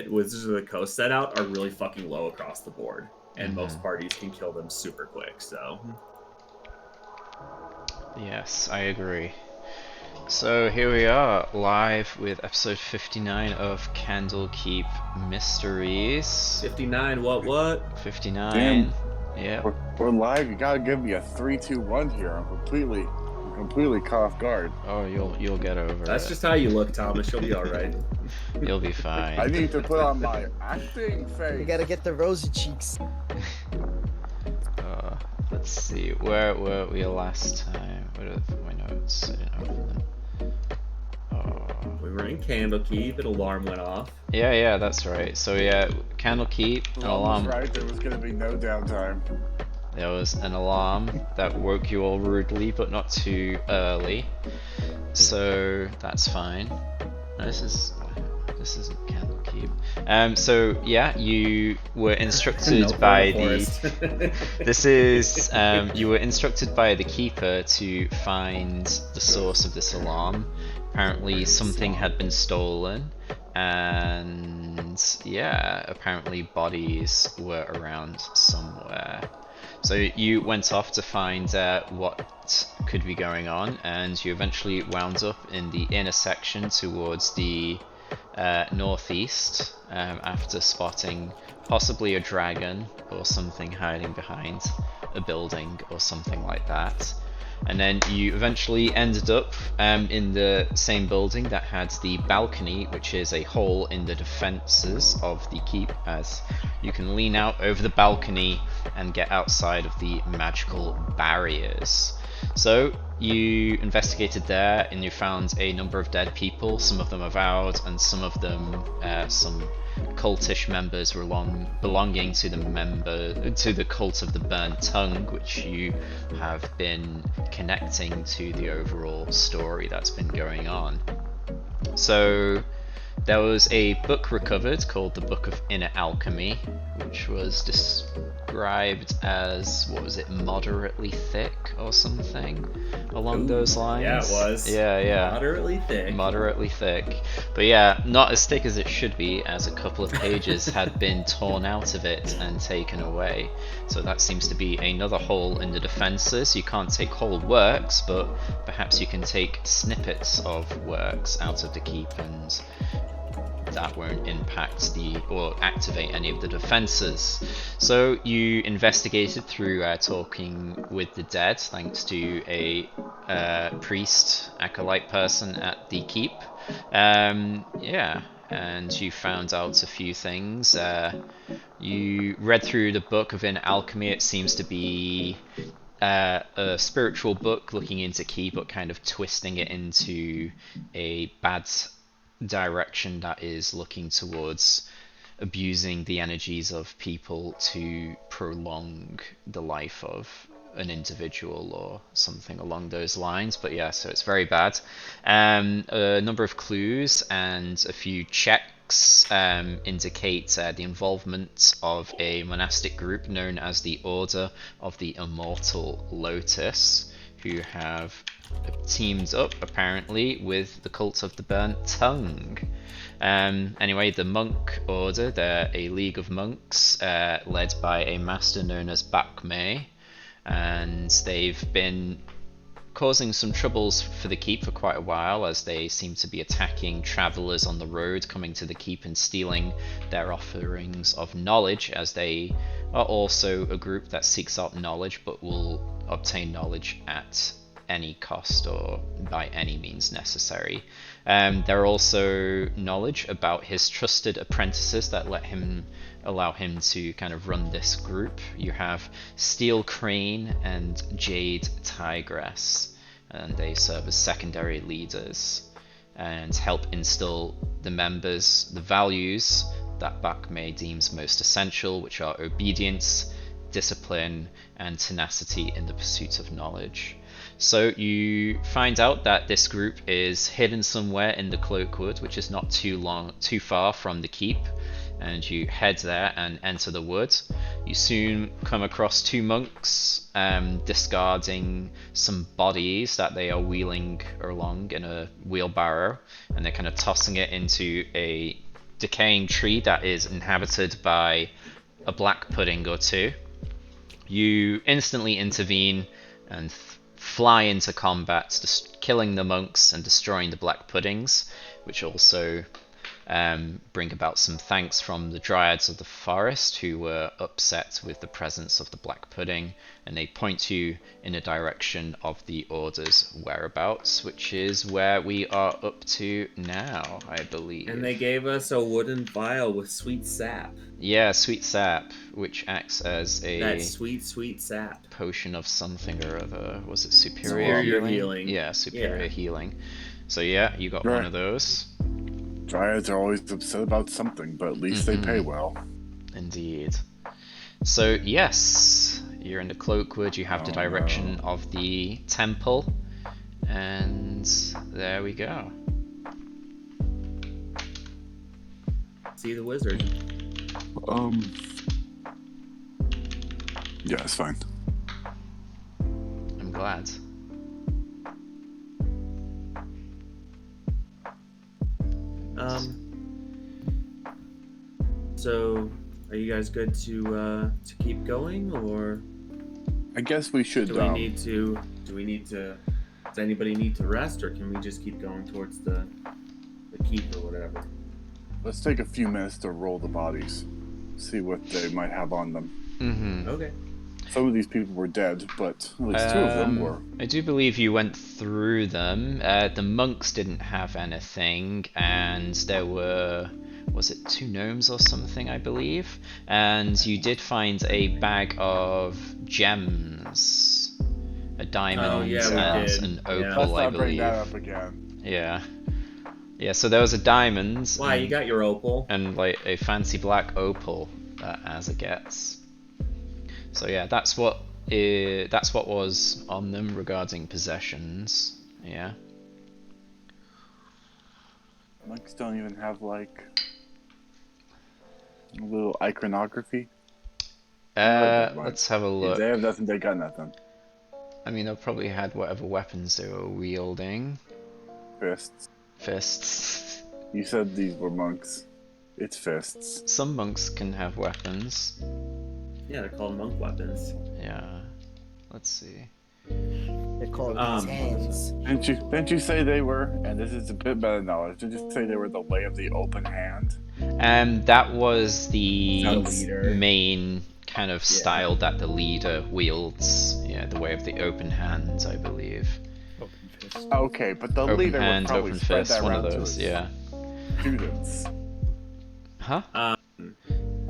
Wizards of the Coast set out are really fucking low across the board, and Hmm. most parties can kill them super quick. So Yes, I agree. So here we are, live with episode 59 of Candlekeep Mysteries. 59, what? 59. Damn, Yep. we're live. You gotta give me a 3, 2, 1 here. I'm completely caught off guard. Oh, you'll get over That's it. just how you look, Thomas. You'll be all right. You'll be I fine. need to put on my acting face. You gotta get the rosy cheeks. Let's see, where were we last time? What are my notes? I didn't open them. We were in Candlekeep. An alarm went off. Yeah, that's right. So yeah, Candlekeep, an Ron was alarm. right. There was gonna be no downtime. There was an alarm that woke you all rudely, but not too early. So that's fine. No, this isn't Candlekeep. So yeah, you were instructed No, by forest. you were instructed by the keeper to find the source of this alarm. Apparently something had been stolen, and yeah, apparently bodies were around somewhere. So you went off to find what could be going on, and you eventually wound up in the intersection towards the northeast after spotting possibly a dragon or something hiding behind a building or something like that. And then you eventually ended up in the same building that had the balcony, which is a hole in the defences of the keep, as you can lean out over the balcony and get outside of the magical barriers. So you investigated there and you found a number of dead people. Some of them avowed, and some of them some cultish members belonging to the cult of the burnt tongue, which you have been connecting to the overall story that's been going on. So there was a book recovered called the Book of Inner Alchemy, which was described as, what was it, moderately thick or something along those lines. Yeah, it was. Yeah. Moderately thick. But yeah, not as thick as it should be, as a couple of pages had been torn out of it and taken away. So that seems to be another hole in the defences. You can't take whole works, but perhaps you can take snippets of works out of the keep, and that won't impact or activate any of the defenses. So you investigated through talking with the dead, thanks to a priest, acolyte person at the keep. Yeah, and you found out a few things. You read through the Book of Inner Alchemy. It seems to be a spiritual book looking into key, but kind of twisting it into a bad direction that is looking towards abusing the energies of people to prolong the life of an individual or something along those lines. But yeah, so it's very bad. A number of clues and a few checks indicate the involvement of a monastic group known as the Order of the Immortal Lotus, who have teamed up apparently with the cult of the burnt tongue. Anyway, the monk order, they're a league of monks led by a master known as Bakme, and they've been causing some troubles for the keep for quite a while, as they seem to be attacking travelers on the road coming to the keep and stealing their offerings of knowledge, as they are also a group that seeks out knowledge but will obtain knowledge at any cost or by any means necessary. There are also knowledge about his trusted apprentices that allow him to kind of run this group. You have Steel Crane and Jade Tigress, and they serve as secondary leaders and help instill the members the values that Bakme deems most essential, which are obedience, discipline, and tenacity in the pursuit of knowledge. So you find out that this group is hidden somewhere in the Cloakwood, which is not too far from the keep, and you head there and enter the wood. You soon come across two monks discarding some bodies that they are wheeling along in a wheelbarrow, and they're kind of tossing it into a decaying tree that is inhabited by a black pudding or two. You instantly intervene and fly into combat, just killing the monks and destroying the black puddings, which also bring about some thanks from the dryads of the forest, who were upset with the presence of the black pudding, and they point you in a direction of the order's whereabouts, which is where we are up to now, I believe. And they gave us a wooden vial with sweet sap. Yeah, sweet sap, which acts as a That sweet sap. potion of something or other. Was it Superior healing. Yeah, superior healing. So yeah, you got one of those. Dryads are always upset about something, but at least they pay well. Indeed. So yes, you're in the Cloakwood, you have the direction of the temple, and there we go. See the wizard. Yeah, it's fine. I'm glad. So, are you guys good to keep going, or I guess we should. do we need to? Does anybody need to rest, or can we just keep going towards the keep or whatever? Let's take a few minutes to roll the bodies, see what they might have on them. Mm-hmm. Okay. Some of these people were dead, but at least two of them were. I do believe you went through them. The monks didn't have anything, and there were, was it 2 gnomes or something, I believe? And you did find a bag of gems, a diamond and an opal, Let's I not bring believe. that up again. Yeah. Yeah, so there was a diamond. Why, you got your opal? And like a fancy black opal, as it gets. So yeah, that's what was on them regarding possessions. Yeah. Monks don't even have like a little iconography. Let's have a look. If they have nothing, they got nothing. I mean, they probably had whatever weapons they were wielding. Fists. Fists. You said these were monks. It's fists. Some monks can have weapons. Yeah, they're called monk weapons. Yeah. Let's see. They're called hands. Didn't you say they were? And this is a bit better knowledge. Did you say they were the way of the open hand? That was the leader. main kind of style that the leader wields. Yeah, the way of the open hand, I believe. Open fist. Okay, but the Open leader hand, would probably open spread fist, that one around of to those, his yeah. students. Huh?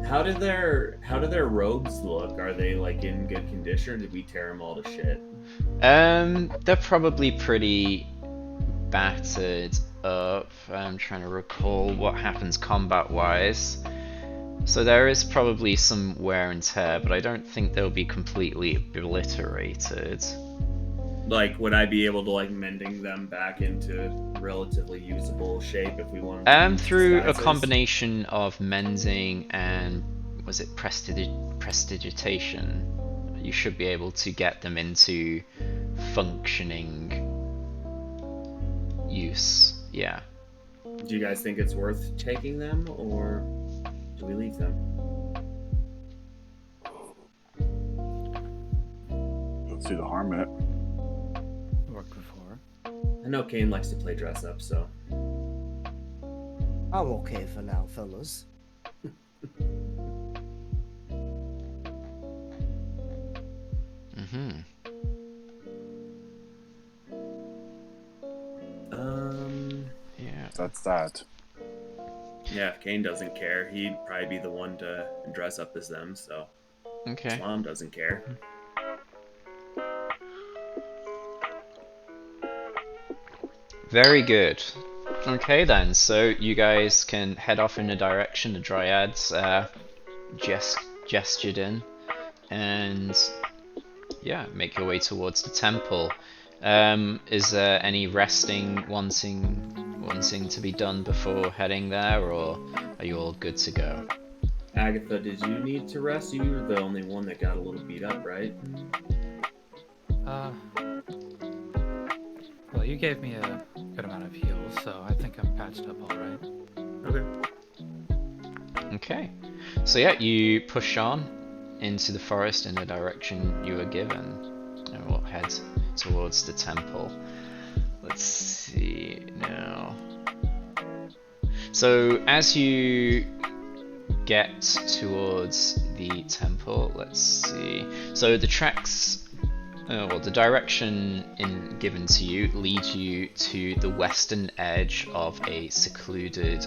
How do their robes look? Are they like in good condition, or did we tear them all to shit? They're probably pretty battered up. I'm trying to recall what happens combat-wise. So there is probably some wear and tear, but I don't think they'll be completely obliterated. Like, would I be able to like mending them back into relatively usable shape if we wanted? Through a disguises? combination of mending and was it prestidigitation, you should be able to get them into functioning use. Yeah. Do you guys think it's worth taking them, or do we leave them? Don't see the harm in it. Worked before. I know Kane likes to play dress up, so I'm okay for now, fellas. Mm-hmm. Yeah. That's that. yeah. If Kane doesn't care, he'd probably be the one to dress up as them. So Okay. his mom doesn't care. Very good. Okay then, so you guys can head off in the direction the dryads gestured in, and yeah, make your way towards the temple. Is there any resting wanting to be done before heading there, or are you all good to go? Agatha, did you need to rest? You were the only one that got a little beat up, right? Well, you gave me a good amount of heals, so I think I'm patched up all right. Okay. Okay. So yeah, you push on into the forest in the direction you were given. And we'll head towards the temple. Let's see now. So as you get towards the temple, let's see. So the tracks, well, the direction given to you leads you to the western edge of a secluded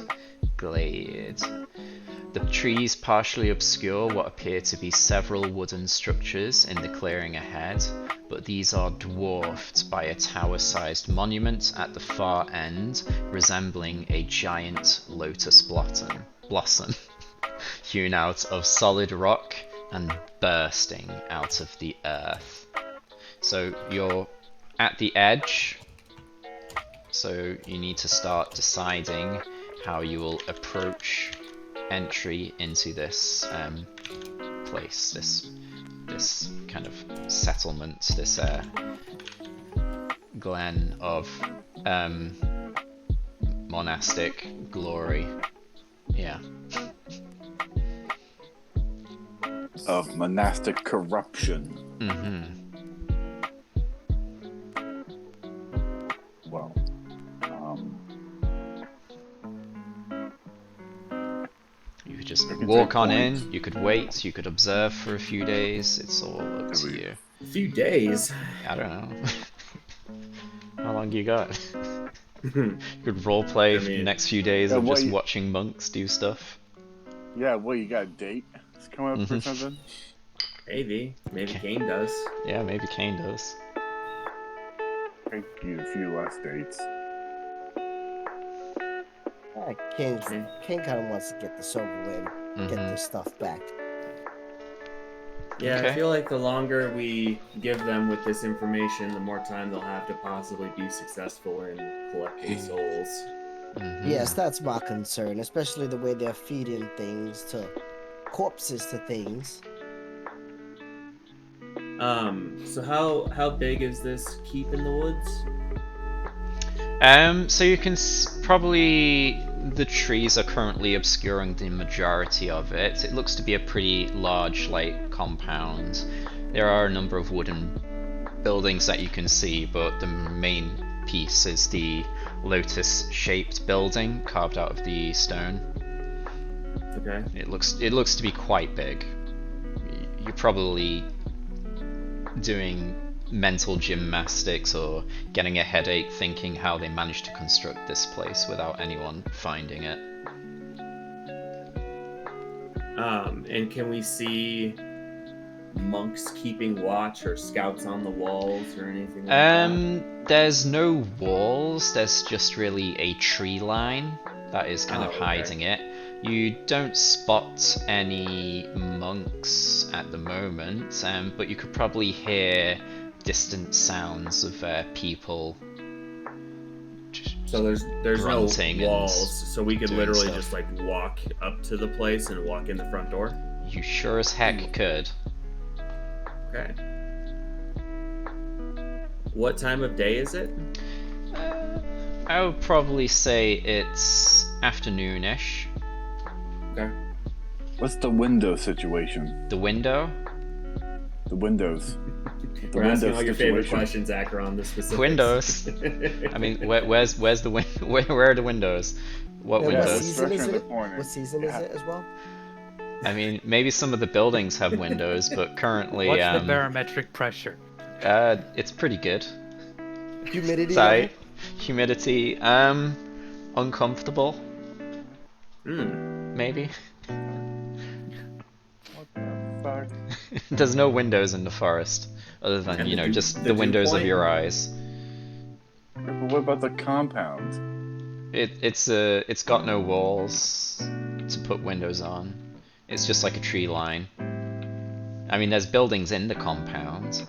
glade. The trees partially obscure what appear to be several wooden structures in the clearing ahead, but these are dwarfed by a tower-sized monument at the far end, resembling a giant lotus blossom hewn out of solid rock and bursting out of the earth. So you're at the edge, so you need to start deciding how you will approach entry into this place, this kind of settlement, this glen of monastic glory. Yeah. Of monastic corruption. Mm-hmm. Well, You could just I could walk take on points. in, you could wait, you could observe for a few days, it's all up to you. A few days. I don't know. How long you got? You could roleplay I for the mean- next few days Yeah, of what just you- watching monks do stuff. yeah, well, you got a date? It's coming up or Mhm. something? Maybe Kane does. Yeah, maybe Kane does. I need a few less dates. King kind of wants to get this over with and get Mhm. this stuff back. Yeah, Okay. I feel like the longer we give them with this information, the more time they'll have to possibly be successful in collecting souls. Mhm. Yes, that's my concern, especially the way they're feeding things to corpses to things. So how big is this keep in the woods? So you can probably, the trees are currently obscuring the majority of it. It looks to be a pretty large, like, compound. There are a number of wooden buildings that you can see, but the main piece is the lotus-shaped building carved out of the stone. Okay. It looks to be quite big. You're probably doing mental gymnastics or getting a headache thinking how they managed to construct this place without anyone finding it. And can we see monks keeping watch or scouts on the walls or anything like that? There's no walls, there's just really a tree line that is kind of okay. hiding it. You don't spot any monks at the moment, but you could probably hear distant sounds of people. So there's no grunting and walls, so we could doing literally stuff. just like walk up to the place and walk in the front door. You sure as heck could. Okay. What time of day is it? I would probably say it's afternoonish. Okay. What's the window situation? The window? The windows. The We're asking all your favorite situation. questions, Acker, on the specifics. Windows. I mean, where's the where are the windows? What Yeah, What windows? season is Restaurant in it? the corner. What season is Yeah. it as well? I mean, maybe some of the buildings have windows, but currently, What's the barometric pressure? it's pretty good. Humidity Sorry, level? humidity, uncomfortable, Hmm. maybe. What the fuck? There's no windows in the forest, other than And the dew- just the the dew windows of point? your eyes. But what about the compound? It's got no walls to put windows on. It's just like a tree line. I mean, there's buildings in the compound.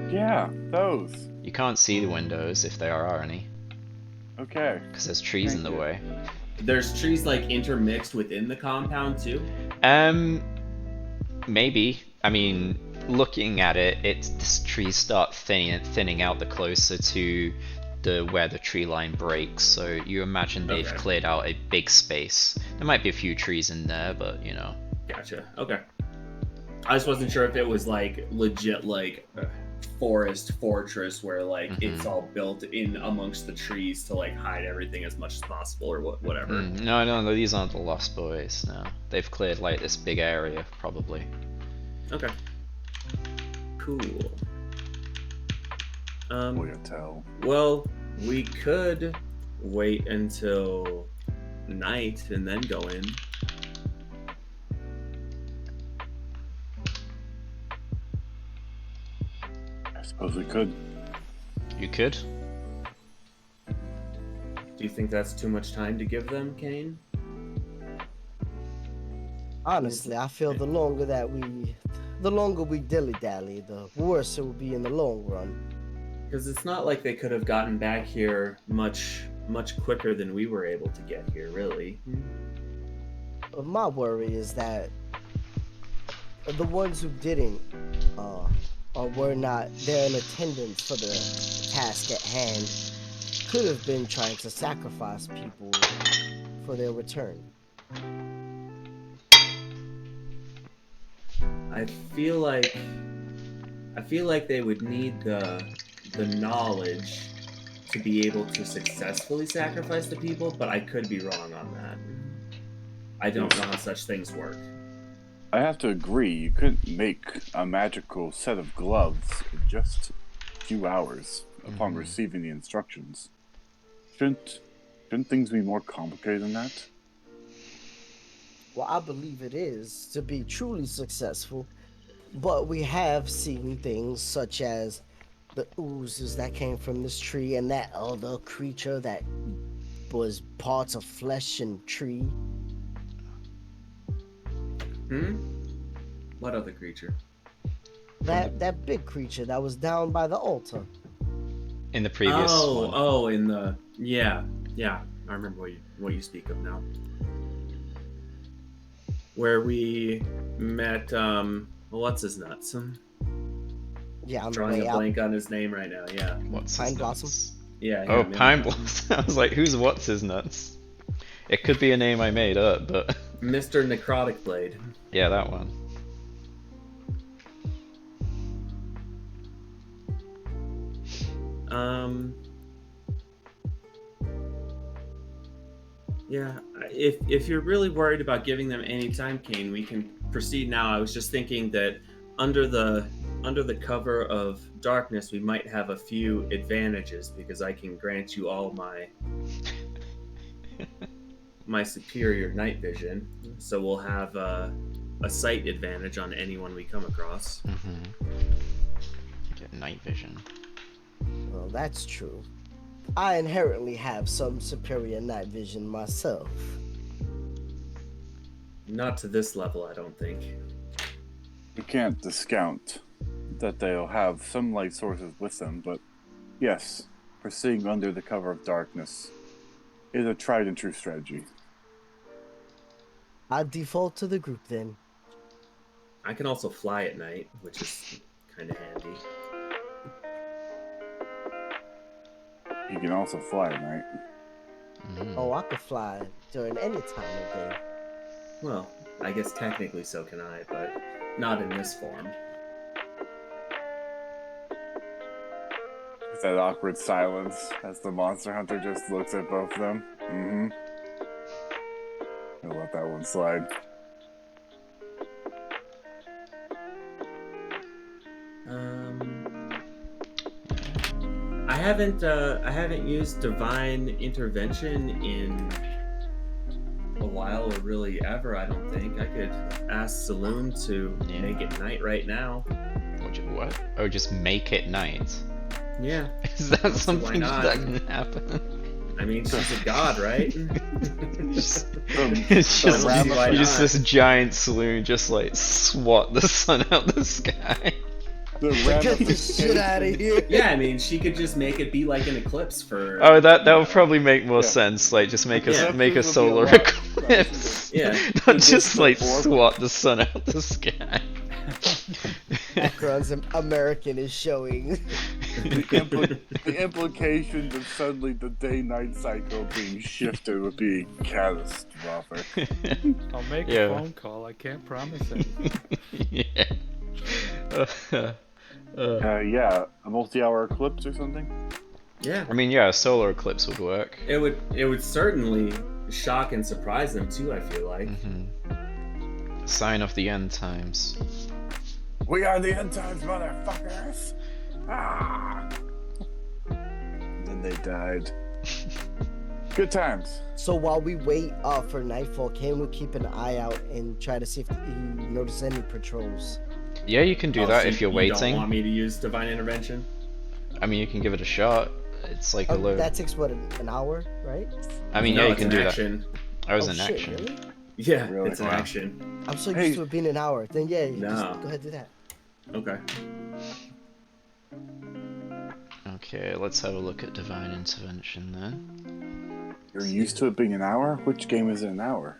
Yeah, those. You can't see the windows if there are any, Okay. because there's trees in the Thank you. way. There's trees like intermixed within the compound too. Maybe. I mean, looking at it, this trees start thinning out the closer to where the tree line breaks. So you imagine they've Okay. cleared out a big space. There might be a few trees in there, but you know. Gotcha. Okay. I just wasn't sure if it was like legit like a forest fortress where like it's all built in amongst the trees to like hide everything as much as possible or whatever. No, these aren't the Lost Boys. No, they've cleared like this big area probably. Okay. Cool. Boy, I tell. Well, we could wait until night and then go in. I suppose we could. You could. Do you think that's too much time to give them, Kane? Honestly, I feel the longer we dilly-dally, the worse it will be in the long run. Because it's not like they could have gotten back here much quicker than we were able to get here, really. But my worry is that the ones who didn't, or were not there in attendance for the task at hand, could have been trying to sacrifice people for their return. I feel like they would need the knowledge to be able to successfully sacrifice the people, but I could be wrong on that. I don't know how such things work. I have to agree, you couldn't make a magical set of gloves in just a few hours upon receiving the instructions. Shouldn't things be more complicated than that? Well, I believe it is to be truly successful, but we have seen things such as the oozes that came from this tree and that other creature that was parts of flesh and tree. What other creature? That big creature that was down by the altar. In the previous one. Oh, in the yeah. I remember what you speak of now. Where we met what's his nuts? Yeah, on the Drawing way a out. blank on his name right now. Yeah. What's Pine his Blossom? nuts? Yeah. Oh, him, Pine yeah. Blossom. I was like, who's what's his nuts? It could be a name I made up, but Mr. Necrotic Blade. yeah, that one. Yeah, if you're really worried about giving them any time, Kane, we can proceed now. I was just thinking that under the cover of darkness, we might have a few advantages because I can grant you all my superior night vision. So we'll have a sight advantage on anyone we come across. Get night vision. Well, that's true. I inherently have some superior night vision myself. Not to this level, I don't think. We can't discount that they'll have some light sources with them, but yes, proceeding under the cover of darkness is a tried and true strategy. I default to the group then. I can also fly at night, which is kind of handy. You can also fly at night. Oh, I could fly during any time of day. Well, I guess technically so can I, but not in this form. With that awkward silence as the monster hunter just looks at both of them. I'll let that one slide. I haven't used divine intervention in a while, or really ever. I don't think I could ask Saloon to make it night right now. What? Oh, just make it night. Yeah. Is that something not? that can happen? I mean, she's a god, right? It's just, why you just not? this giant saloon just like swat the sun out the sky. Get the shit out of here. Yeah, I mean, she could just make it be like an eclipse for. Oh, that would probably make more sense. Like, just make Yeah. a solar eclipse. Yeah. Not just like swat the sun out the sky. Akron's American is showing. The implications of suddenly the day-night cycle being shifted would be catastrophic. I'll make Yeah. a phone call. I can't promise anything. Yeah. Yeah, a multi-hour eclipse or something. Yeah. I mean, yeah, a solar eclipse would work. It would certainly shock and surprise them too, I feel like. Sign of the end times. We are the end times, motherfuckers! Ah! And then they died. Good times. So while we wait for nightfall, can we keep an eye out and try to see if you notice any patrols? Yeah, you can do that so if you're you waiting. don't want me to use divine intervention? I mean, you can give it a shot. It's like a low. That takes what, an hour, right? I mean, No, yeah, you it's can an do action. that. I was Oh, in shit, action. really? Yeah, Really? it's an Wow. action. I'm so Hey. used to it being an hour. Then yeah, you just No. go ahead and do that. Okay. Okay, let's have a look at divine intervention then. You're used to it being an hour? Which game is it an hour?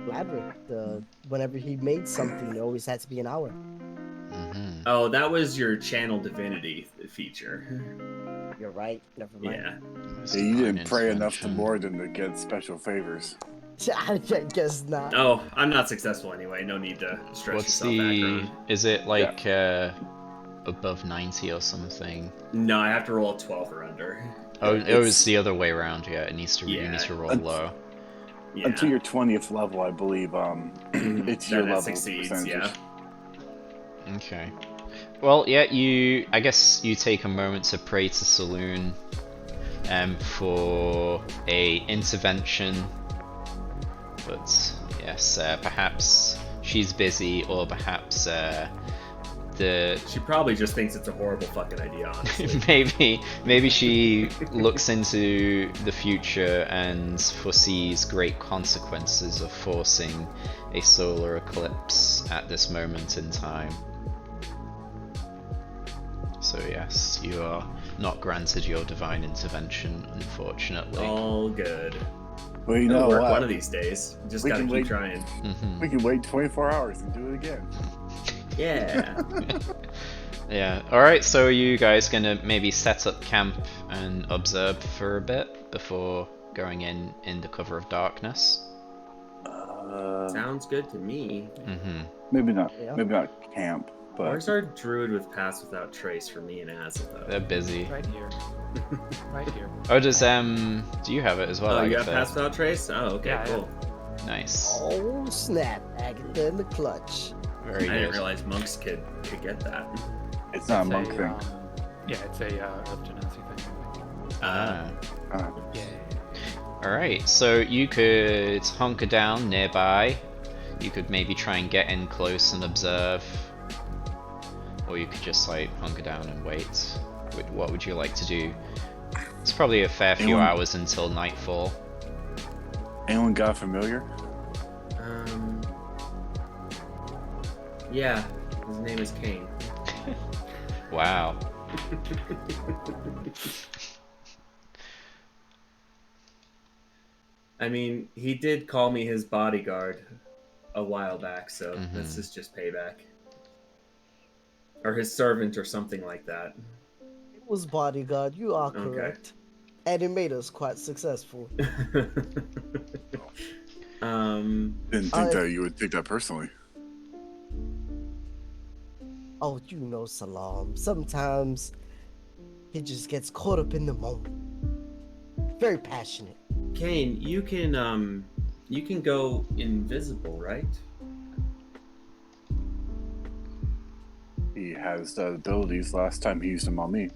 Labyrinth, whenever he made something, it always had to be an hour. Oh, that was your channel divinity feature. You're right. Never mind. Yeah. Yeah, you didn't pray enough to Morden to get special favors. I guess not. Oh, I'm not successful anyway. No need to stress What's yourself, the? Akron. Is it like above 90 or something? No, I have to roll a 12 or under. Oh, it It's- was the other way around. Yeah, it needs to. You Yeah. need to roll Unt- low. Yeah. Until your 20th level, I believe, it's your Then it level succeeds, percentages. yeah. Okay. Well, yeah, I guess you take a moment to pray to Saloon for a intervention. But yes, perhaps she's busy, or perhaps She probably just thinks it's a horrible fucking idea, honestly. maybe she looks into the future and foresees great consequences of forcing a solar eclipse at this moment in time. So yes, you are not granted your divine intervention, unfortunately. All good. Well, you It'll know work what? one of these days. Just We gotta can keep wait. trying. We can wait 24 hours and do it again. Yeah. Yeah. Alright, so are you guys gonna maybe set up camp and observe for a bit before going in the cover of darkness? Sounds good to me. Maybe not. Yeah. Maybe not camp, but Where's our druid with Pass Without Trace for me and Azza, though? They're busy. Right here. Right here. Oh, does do you have it as well? Oh, you have Agatha? Pass Without Trace? Oh, okay, Yeah, cool. Nice. Oh snap! Agatha in the clutch. Very I didn't good. realize monks could get that. it's not a It's monk thing. yeah, it's a Earth Genasi thing. Ah. Yeah. Alright, so you could hunker down nearby. You could maybe try and get in close and observe. Or you could just like hunker down and wait. What would you like to do? It's probably a fair few Anyone- hours until nightfall. Anyone got familiar? Yeah, his name is Kane. Wow. I mean, he did call me his bodyguard a while back, so this is just payback. Or his servant or something like that. It was bodyguard. You are Okay. correct. And it made us quite successful. Didn't think that you would take that personally. Oh, you know Salam. Sometimes he just gets caught up in the moment. Very passionate. Kane, you can go invisible, right? He has the abilities. Last time he used them on me.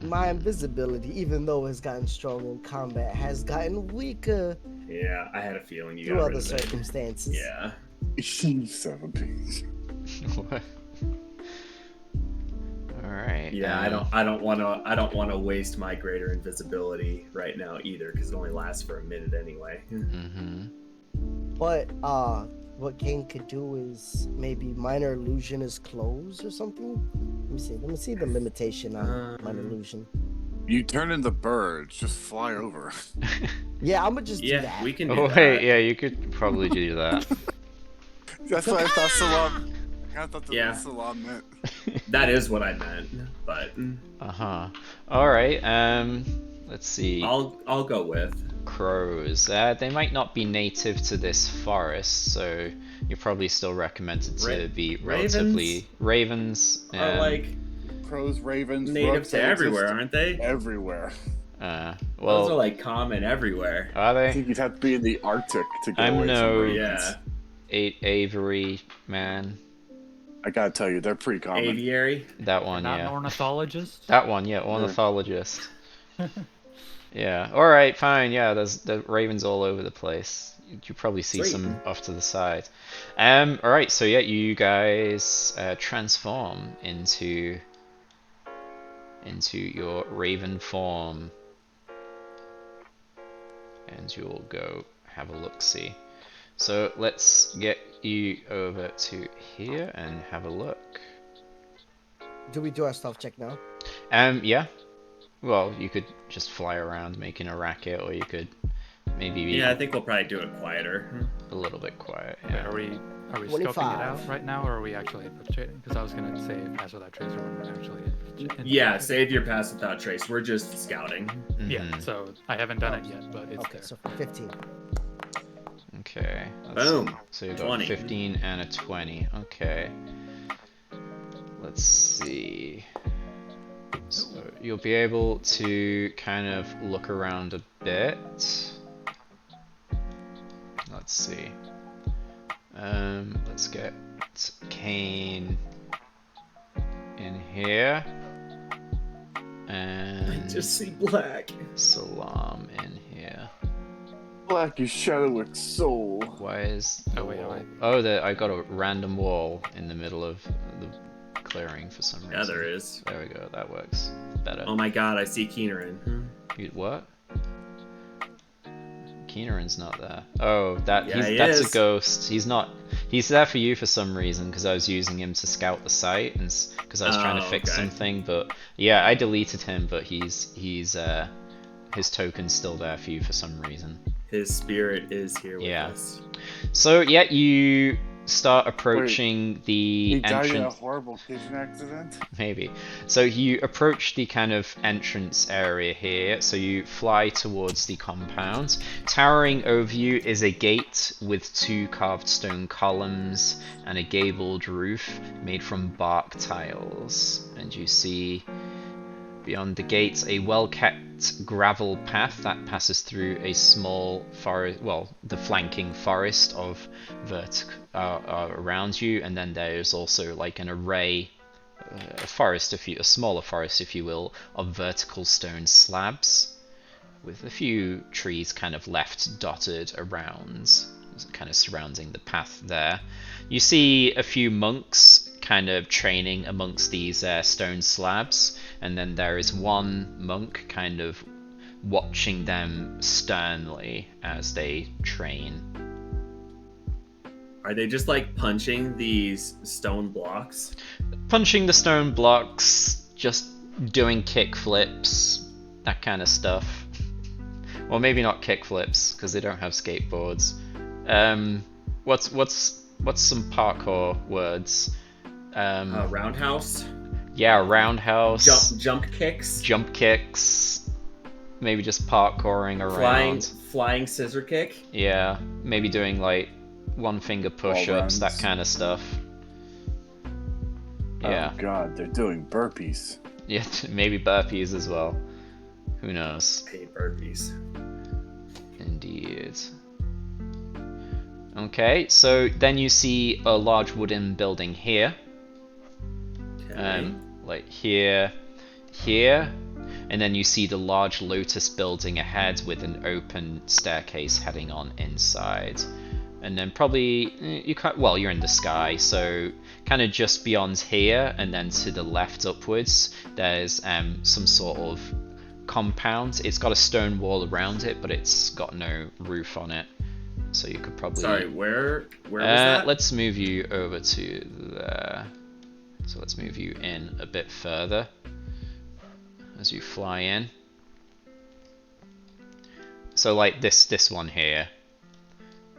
My invisibility, even though it's gotten strong in combat, has gotten weaker Yeah, I had a feeling you through got other rid of it. circumstances. Yeah. You son of a bitch. What? Alright. Yeah, I don't want to waste my greater invisibility right now either, because it only lasts for a minute anyway. But what Kane could do is maybe minor illusion is closed or something. Let me see the limitation on minor illusion. You turn into birds, just fly over. Yeah, I'm gonna just do Yeah, that. we can do Oh that. wait, yeah, you could probably do that. That's what I thought Salam. I thought that's Yeah. what Salam meant. That is what I meant, but Uh-huh. Alright, let's see. I'll go with. Crows. They might not be native to this forest, so you're probably still recommended to be relatively ravens. Are like Crows, ravens, native rooks, to they everywhere, exist aren't they? everywhere. Well, Those are like common everywhere. are I they? think you'd have to be in the Arctic to get I'm away no- from ravens. Yeah. Aviary man. I gotta tell you, they're pretty common. Aviary. That one, Not an yeah. ornithologist. That one, yeah. Ornithologist. Yeah. All right. Fine. Yeah. There's the ravens all over the place. You probably see Sweet. some off to the side. All right. So yeah, you guys transform into your raven form, and you'll go have a look. See. So let's get you over to here and have a look. Do we do our stealth check now? Yeah. Well, you could just fly around making a racket, or you could maybe be Yeah, I think we'll probably do it quieter. a little bit quiet. Wait, Yeah. are we scoping it 25. out right now, or are we actually infiltrating? Because I was gonna say pass without tracer when we're actually infiltrating. Yeah, save your pass without trace. We're just scouting. Yeah, Mhm. so I haven't done it yet, but it's Okay, there. so 15. Okay. Boom. So you got 20. 15 and a 20. Okay. Let's see. So you'll be able to kind of look around a bit. Let's see. Let's get Kane in here. I And just see black. Salam in here. Black is Shadowwick's soul. Why is the Oh, wait, wall? wait. Oh, I got a random wall in the middle of the clearing for some reason. Yeah, there is. There we go. That works better. Oh my god, I see Keenerin. What? Keeneran's not there. Oh, that's is. a ghost. He's not. He's there for you for some reason because I was using him to scout the site and because I was trying to fix okay. something. But yeah, I deleted him, but he's his token's still there for you for some reason. His spirit is here with Yeah. us. So yeah, you start approaching He the died in a entrance. horrible kitchen accident. Maybe. So you approach the kind of entrance area here. So you fly towards the compound. Towering over you is a gate with 2 carved stone columns and a gabled roof made from bark tiles. And you see beyond the gates a well-kept gravel path that passes through a small forest, well, the flanking forest of around you, and then there's also like an array, a smaller forest if you will, of vertical stone slabs with a few trees kind of left dotted around, kind of surrounding the path there. You see a few monks kind of training amongst these stone slabs, and then there is one monk kind of watching them sternly as they train. Are they just like punching these stone blocks? Punching the stone blocks, just doing kick flips, that kind of stuff. Well, maybe not kick flips because they don't have skateboards. What's some parkour words? Roundhouse? Yeah, roundhouse. Jump kicks? Jump kicks. Maybe just parkouring around. Flying scissor kick? Yeah, maybe doing like one finger push-ups, that runs. kind of stuff. Yeah. Oh god, they're doing burpees. Yeah, maybe burpees as well. Who knows? I hate burpees. Indeed. Okay, so then you see a large wooden building here. Okay. Like here, and then you see the large lotus building ahead with an open staircase heading on inside. And then probably you're in the sky, so kind of just beyond here, and then to the left upwards, there's some sort of compound. It's got a stone wall around it, but it's got no roof on it. So you could probably. Sorry, where was that? Let's move you over to there. So let's move you in a bit further as you fly in. So like this one here.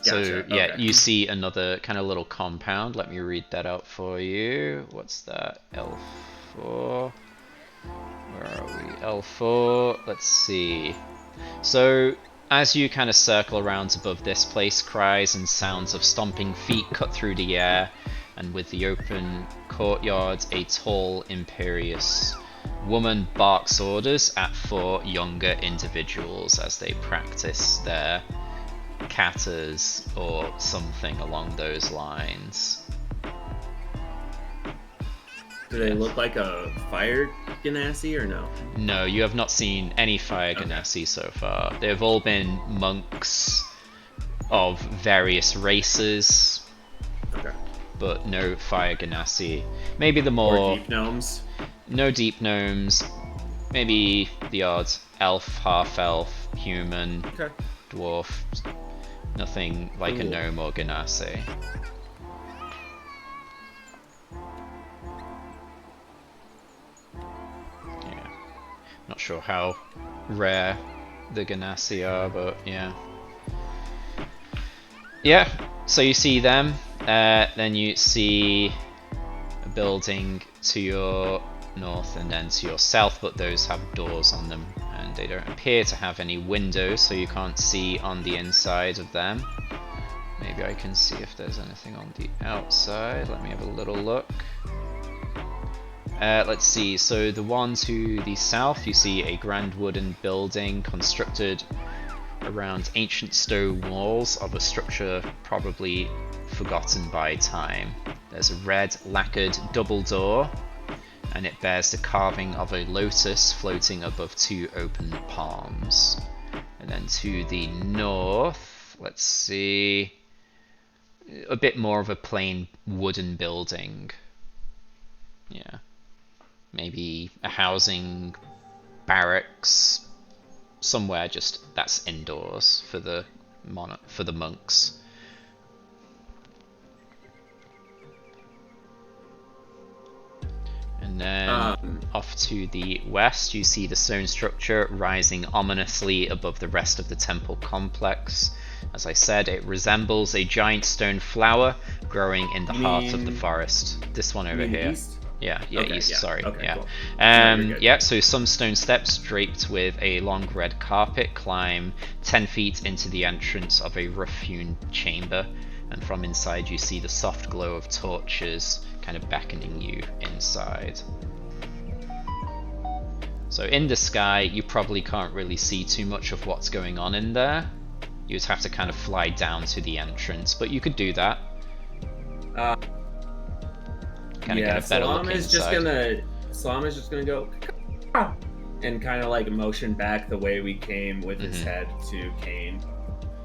So Gotcha. yeah, Okay. you see another kind of little compound. Let me read that out for you. What's that? L4. Where are we? L4. Let's see. So as you kind of circle around above this place, cries and sounds of stomping feet cut through the air, and with the open courtyard, a tall, imperious woman barks orders at 4 younger individuals as they practice their katas or something along those lines. Do they look like a fire ganassi or no? No, you have not seen any fire ganassi so far. They've all been monks of various races, Okay. but no fire ganassi. Maybe the Or more... deep gnomes? No deep gnomes. Maybe the odd elf, half-elf, human, Okay. dwarf. Nothing like a Cool. gnome or ganassi. Yeah. Not sure how rare the ganassi are, but yeah. Yeah, so you see them, then you see a building to your north and then to your south, but those have doors on them and they don't appear to have any windows, so you can't see on the inside of them. Maybe I can see if there's anything on the outside. Let me have a little look. Let's see, so the one to the south, you see a grand wooden building constructed around ancient stone walls of a structure probably forgotten by time. There's a red lacquered double door, and it bears the carving of a lotus floating above 2 open palms. And then to the north, let's see, a bit more of a plain wooden building. Yeah. Maybe a housing barracks somewhere just that's indoors for the monks. And then off to the west, you see the stone structure rising ominously above the rest of the temple complex. As I said, it resembles a giant stone flower growing in the heart of the forest. This one over here. East? Yeah, Okay, east, yeah. sorry. Okay, Yeah. cool. No, you're good. Yeah, so some stone steps draped with a long red carpet climb 10 feet into the entrance of a rough-hewn chamber, and from inside you see the soft glow of torches kind of beckoning you inside. So in the sky, you probably can't really see too much of what's going on in there. You'd have to kind of fly down to the entrance, but you could do that. Kind of get a better look inside. Salam is just gonna go and kind of like motion back the way we came with his head to Kane.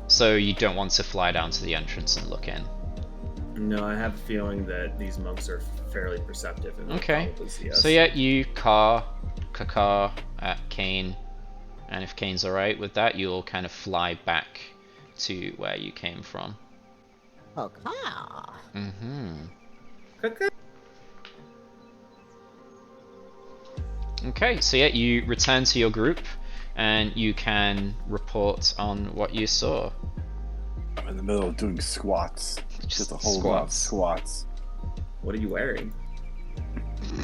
So you don't want to fly down to the entrance and look in? No, I have a feeling that these monks are fairly perceptive and will probably see us. So yeah, you caw at Kane, and if Kane's alright with that, you'll kind of fly back to where you came from. Okay. Okay, so yeah, you return to your group, and you can report on what you saw. I'm in the middle of doing squats. Just a whole lot of squats. What are you wearing?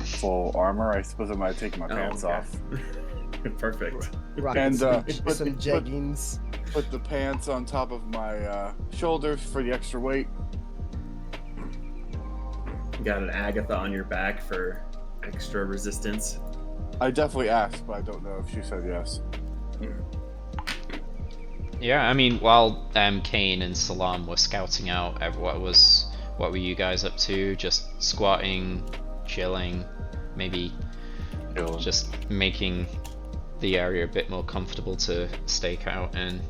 Full armor. I suppose I might take my pants off. Perfect. Right. And some jeggings. Put the pants on top of my shoulders for the extra weight. You got an Agatha on your back for extra resistance. I definitely asked, but I don't know if she said yes. Yeah, I mean, while Kane and Salam were scouting out, what were you guys up to? Just squatting, chilling, maybe just making the area a bit more comfortable to stake out in.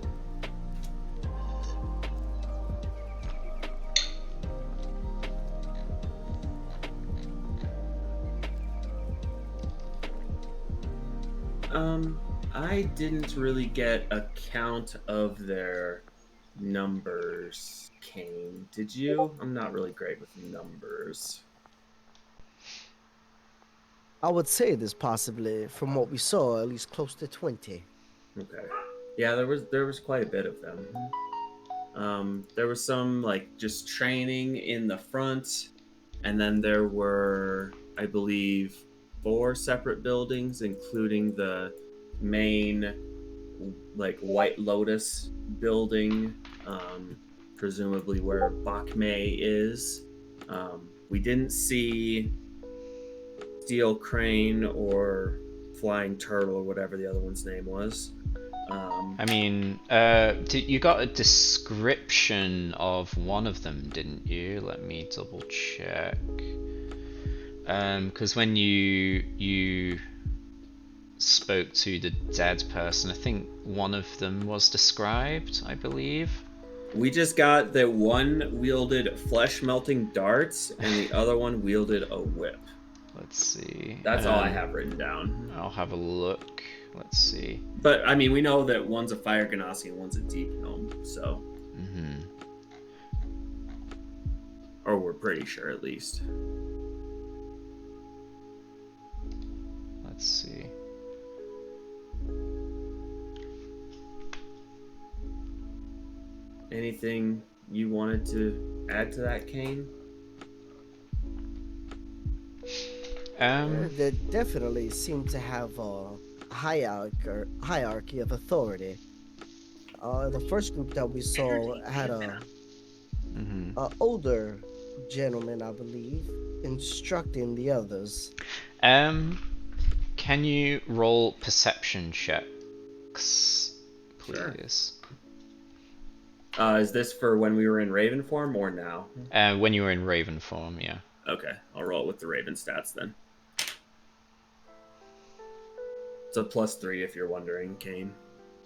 I didn't really get a count of their numbers, Kane. Did you? I'm not really great with numbers. I would say there's possibly, from what we saw, at least close to 20. Okay. Yeah, there was quite a bit of them. There was some like just training in the front, and then there were, I believe, 4 separate buildings, including the main like White Lotus building, presumably where Bakmei is. We didn't see Steel Crane or Flying Turtle or whatever the other one's name was. I mean, you got a description of one of them, didn't you? Let me double check. Because when you spoke to the dead person, I think one of them was described, I believe. We just got that one wielded flesh melting darts and the other one wielded a whip. Let's see. That's all I have written down. I'll have a look. Let's see. But I mean, we know that one's a fire ganassi and one's a deep gnome, so. Or we're pretty sure, at least. Let's see. Anything you wanted to add to that, Kane? They definitely seem to have a hierarchy of authority. The first group that we saw had a older gentleman, I believe, instructing the others. Can you roll perception checks, please? Sure. Is this for when we were in Raven form or now? When you were in Raven form, yeah. Okay, I'll roll with the Raven stats then. It's a +3 if you're wondering, Kane.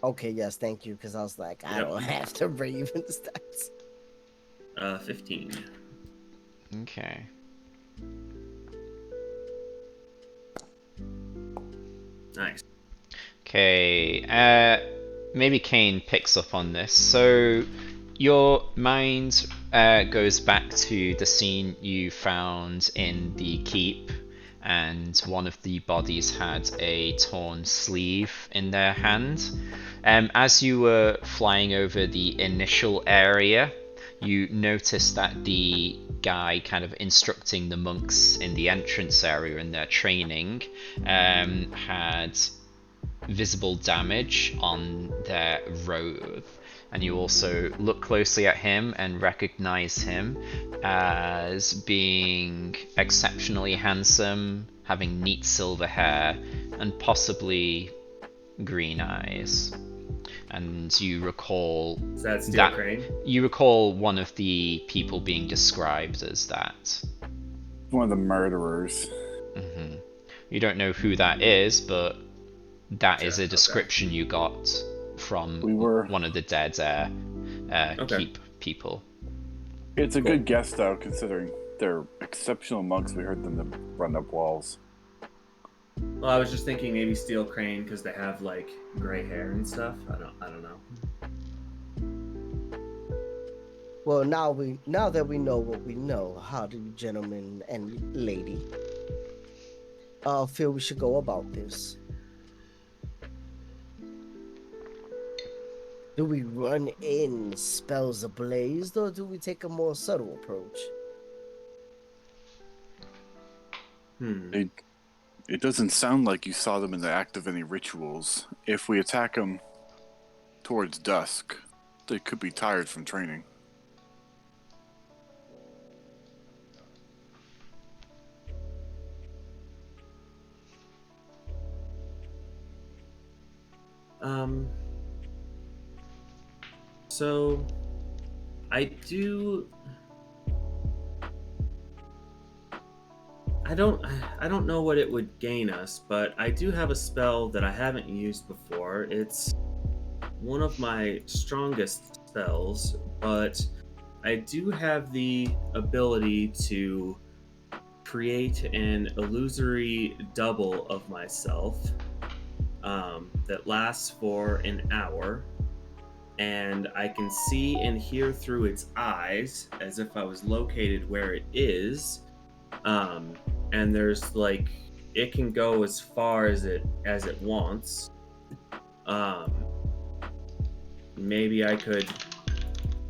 Okay, yes, thank you, because I was like, I don't have to Raven stats. 15. Okay. Nice. Okay, maybe Kane picks up on this. So your mind goes back to the scene you found in the keep, and one of the bodies had a torn sleeve in their hand. As you were flying over the initial area, you noticed that the guy kind of instructing the monks in the entrance area in their training had visible damage on their robe, and you also look closely at him and recognize him as being exceptionally handsome, having neat silver hair, and possibly green eyes. And you recall Is that Steel Crane? You recall one of the people being described as that. One of the murderers. You don't know who that is, but that is a description you got from one of the dead keep people. It's a good guess, though, considering they're exceptional monks. We heard them run up walls. Well, I was just thinking maybe Steel Crane because they have like gray hair and stuff. I don't know. Well, now that we know what we know, how do you gentlemen and lady feel we should go about this? Do we run in spells ablaze, or do we take a more subtle approach? It doesn't sound like you saw them in the act of any rituals. If we attack them towards dusk, they could be tired from training. So I don't know what it would gain us, but I do have a spell that I haven't used before. It's one of my strongest spells, but I do have the ability to create an illusory double of myself that lasts for an hour, and I can see and hear through its eyes as if I was located where it is. And there's like, it can go as far as it wants. Maybe I could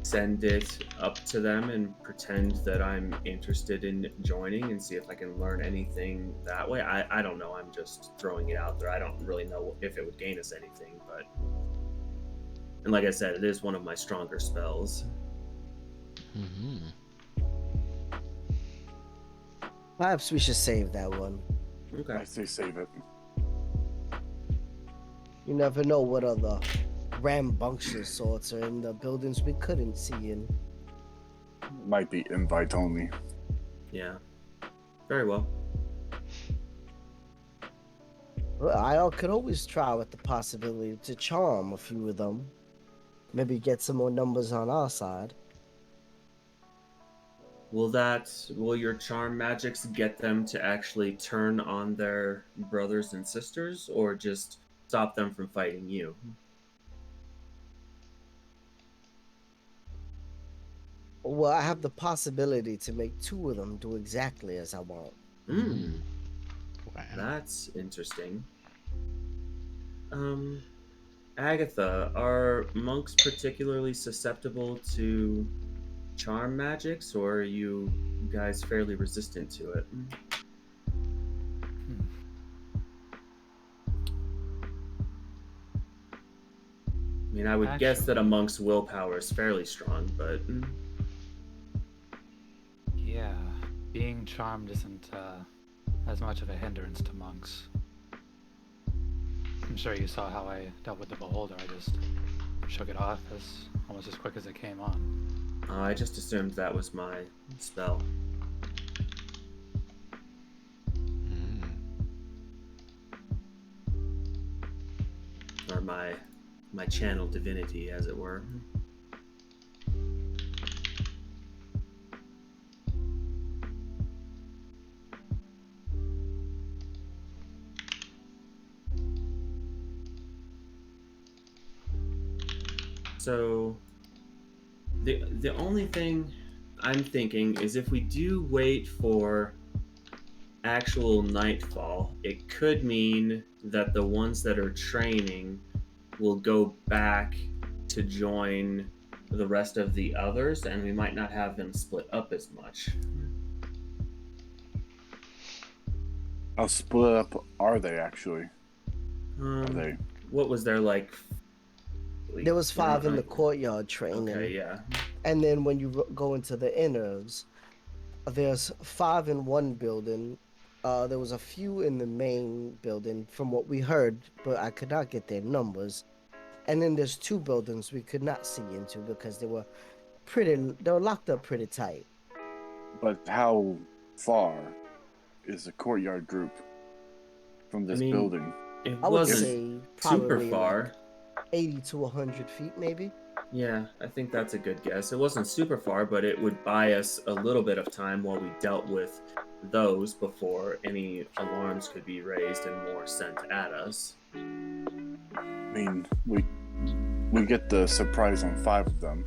send it up to them and pretend that I'm interested in joining and see if I can learn anything that way. I don't know. I'm just throwing it out there. I don't really know if it would gain us anything, but. And like I said, it is one of my stronger spells. Mm-hmm. Perhaps we should save that one. Okay. I say save it. You never know what other rambunctious sorts are in the buildings we couldn't see in. Might be invite only. Yeah. Very well. Well, I could always try with the possibility to charm a few of them. Maybe get some more numbers on our side. Will your charm magics get them to actually turn on their brothers and sisters, or just stop them from fighting you? Well, I have the possibility to make two of them do exactly as I want. Wow. That's interesting. Agatha, are monks particularly susceptible to charm magics, or are you guys fairly resistant to it? I mean, I would guess that a monk's willpower is fairly strong, but Yeah, being charmed isn't as much of a hindrance to monks. I'm sure you saw how I dealt with the beholder. I just shook it off almost as quick as it came on. I just assumed that was my spell. Or my channel divinity, as it were. So the only thing I'm thinking is if we do wait for actual nightfall, it could mean that the ones that are training will go back to join the rest of the others, and we might not have them split up as much. How split up are they actually? Are they? What was there like? There was 5 in the courtyard training. Okay, yeah. And then when you go into the inners, there's 5 in one building. There was a few in the main building from what we heard, but I could not get their numbers. And then there's 2 buildings we could not see into because they were locked up pretty tight. But how far is the courtyard group from this building? I would say probably super far. Like 80 to 100 feet, maybe. Yeah, I think that's a good guess. It wasn't super far, but it would buy us a little bit of time while we dealt with those before any alarms could be raised and more sent at us. I mean, we get the surprise on 5 of them,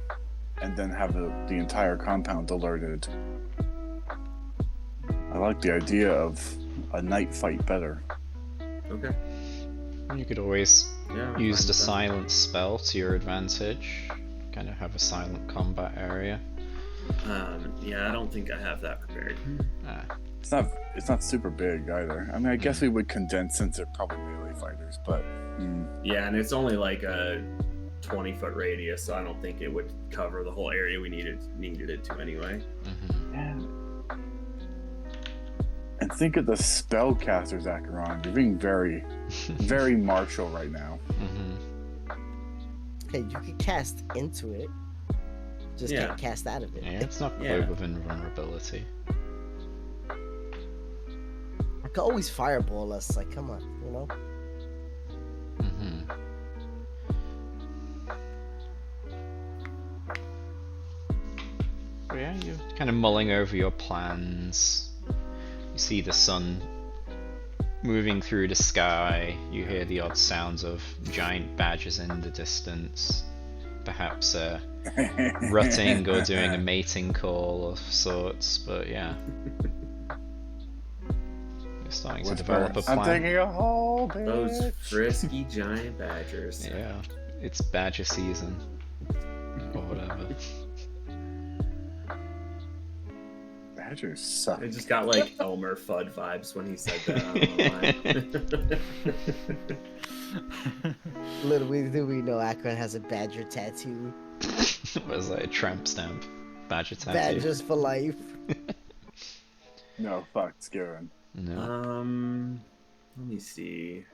and then have the entire compound alerted. I like the idea of a night fight better. Okay. You could always use the silence silence spell to your advantage. Kind of have a silent combat area. Yeah, I don't think I have that prepared. It's not super big either. I mean, I guess we would condense since they're probably melee fighters, but yeah, and it's only like a 20-foot radius, so I don't think it would cover the whole area we needed it to anyway. Yeah. And think of the spellcasters, Acheron. You're being very, very martial right now. Hey, you can cast into it. Just can't cast out of it. Yeah, it's not quite within vulnerability. I could always fireball us. Like, come on, you know? So yeah, you're kind of mulling over your plans. You see the sun moving through the sky. You hear the odd sounds of giant badgers in the distance. Perhaps rutting or doing a mating call of sorts, but yeah. You're starting to develop a plan. I'm taking a whole bit. Those frisky giant badgers. Yeah, it's badger season. Or whatever. Badgers suck. I just got like Elmer Fudd vibes when he said that. I don't know why. Little do we know Akron has a badger tattoo. Was that a tramp stamp? Badger tattoo? Badgers for life. No, fuck, Scarin. No. Let me see.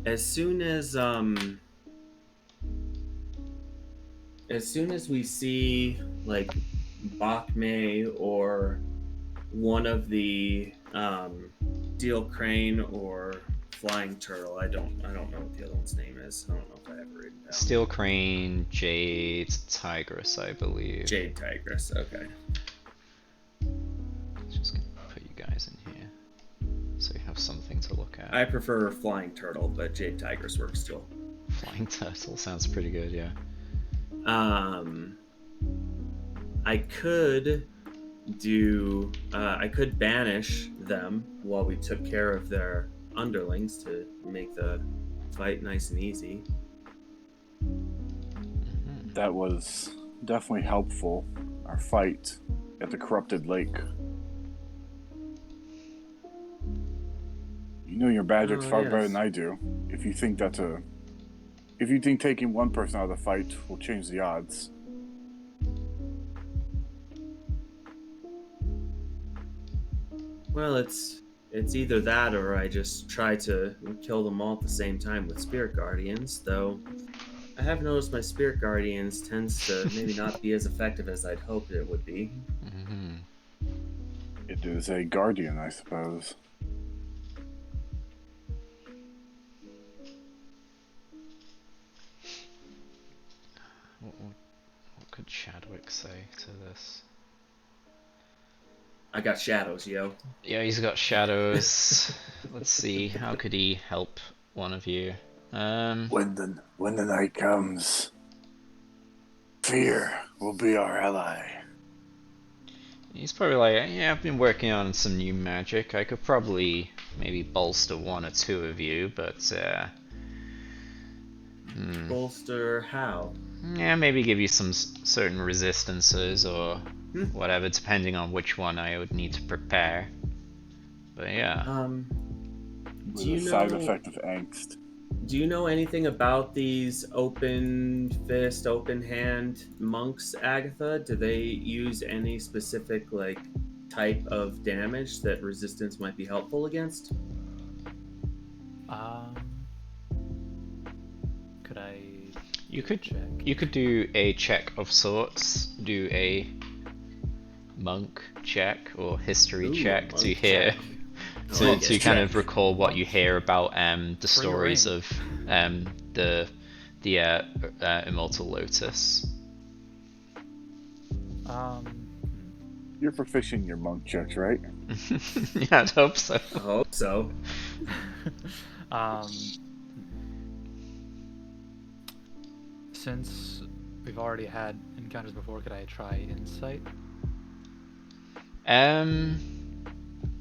As soon as we see like Bakme or one of the Steel Crane or Flying Turtle, I don't know what the other one's name is. I don't know if I have it written down. Steel Crane, Jade, Tigress, I believe. Jade Tigress, okay. Just gonna put you guys in here so you have something to look at. I prefer Flying Turtle, but Jade Tigress works too. Flying Turtle sounds pretty good, yeah. I could banish them while we took care of their underlings to make the fight nice and easy. That was definitely helpful. Our fight at the corrupted lake. You know your Badgers far better than I do. If you think taking one person out of the fight will change the odds. Well, it's either that or I just try to kill them all at the same time with Spirit Guardians, though I have noticed my Spirit Guardians tends to maybe not be as effective as I'd hoped it would be. Mm-hmm. It is a guardian, I suppose. What could Chadwick say to this? I got shadows, yo. Yeah, he's got shadows. Let's see, how could he help one of you? When the night comes, fear will be our ally. He's probably like, yeah, I've been working on some new magic. I could probably maybe bolster one or two of you, but Bolster how? yeah, maybe give you some certain resistances or whatever, depending on which one I would need to prepare. But yeah. With a side effect of angst. Do you know anything about these open fist, open hand monks, Agatha? Do they use any specific like type of damage that resistance might be helpful against? Could I? You could check? You could do a check of sorts. Do a monk check or history check to monk hear. check. To kind of recall what you hear about the stories ring. of the Immortal Lotus. You're proficient in your monk checks, right? Yeah, I'd hope so. I hope so. Since we've already had encounters before, could I try insight?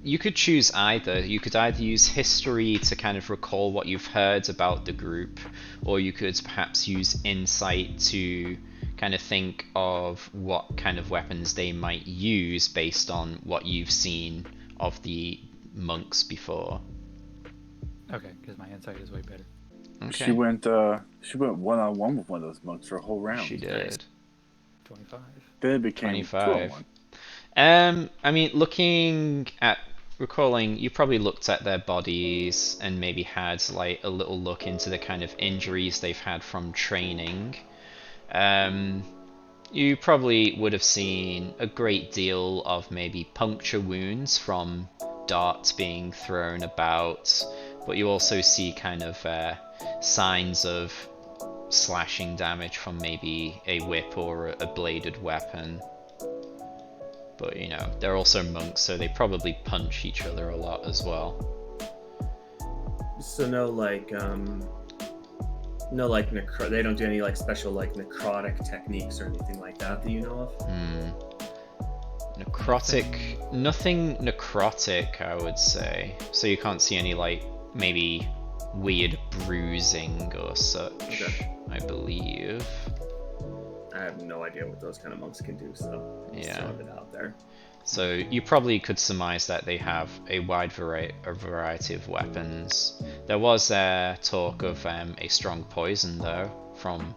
You could choose either. You could either use history to kind of recall what you've heard about the group, or you could perhaps use insight to kind of think of what kind of weapons they might use based on what you've seen of the monks before. Okay, because my insight is way better. Okay. She went one-on-one with one of those monks for a whole round. She did. 25. Then it became 25. 2-on-1. I mean, recalling, you probably looked at their bodies and maybe had like a little look into the kind of injuries they've had from training. You probably would have seen a great deal of maybe puncture wounds from darts being thrown about, but you also see kind of signs of slashing damage from maybe a whip or a bladed weapon. But you know, they're also monks, so they probably punch each other a lot as well. So no they don't do any like special like necrotic techniques or anything like that you know of? Necrotic, nothing necrotic, I would say. So you can't see any, like, maybe weird bruising or such, Okay. I believe. I have no idea what those kind of monks can do, so just Yeah. throwing it out there. So you probably could surmise that they have a wide variety of weapons. There was talk of a strong poison, though, from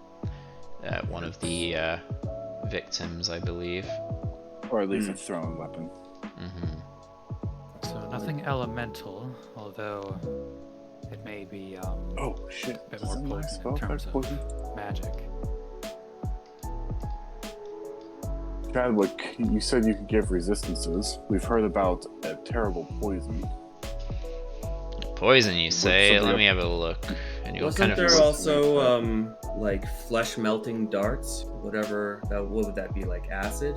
one of the victims, I believe. Or at least a thrown weapon. So nothing elemental, although it may be Oh shit! a bit Does more my potent spell in terms affect poison? of magic. Chadwick, you said you could give resistances. We've heard about a terrible poison. Poison, you say? something Let up. me have a look. And you'll Wasn't kind of there What's also like flesh melting darts? Whatever that, what would that be, like acid?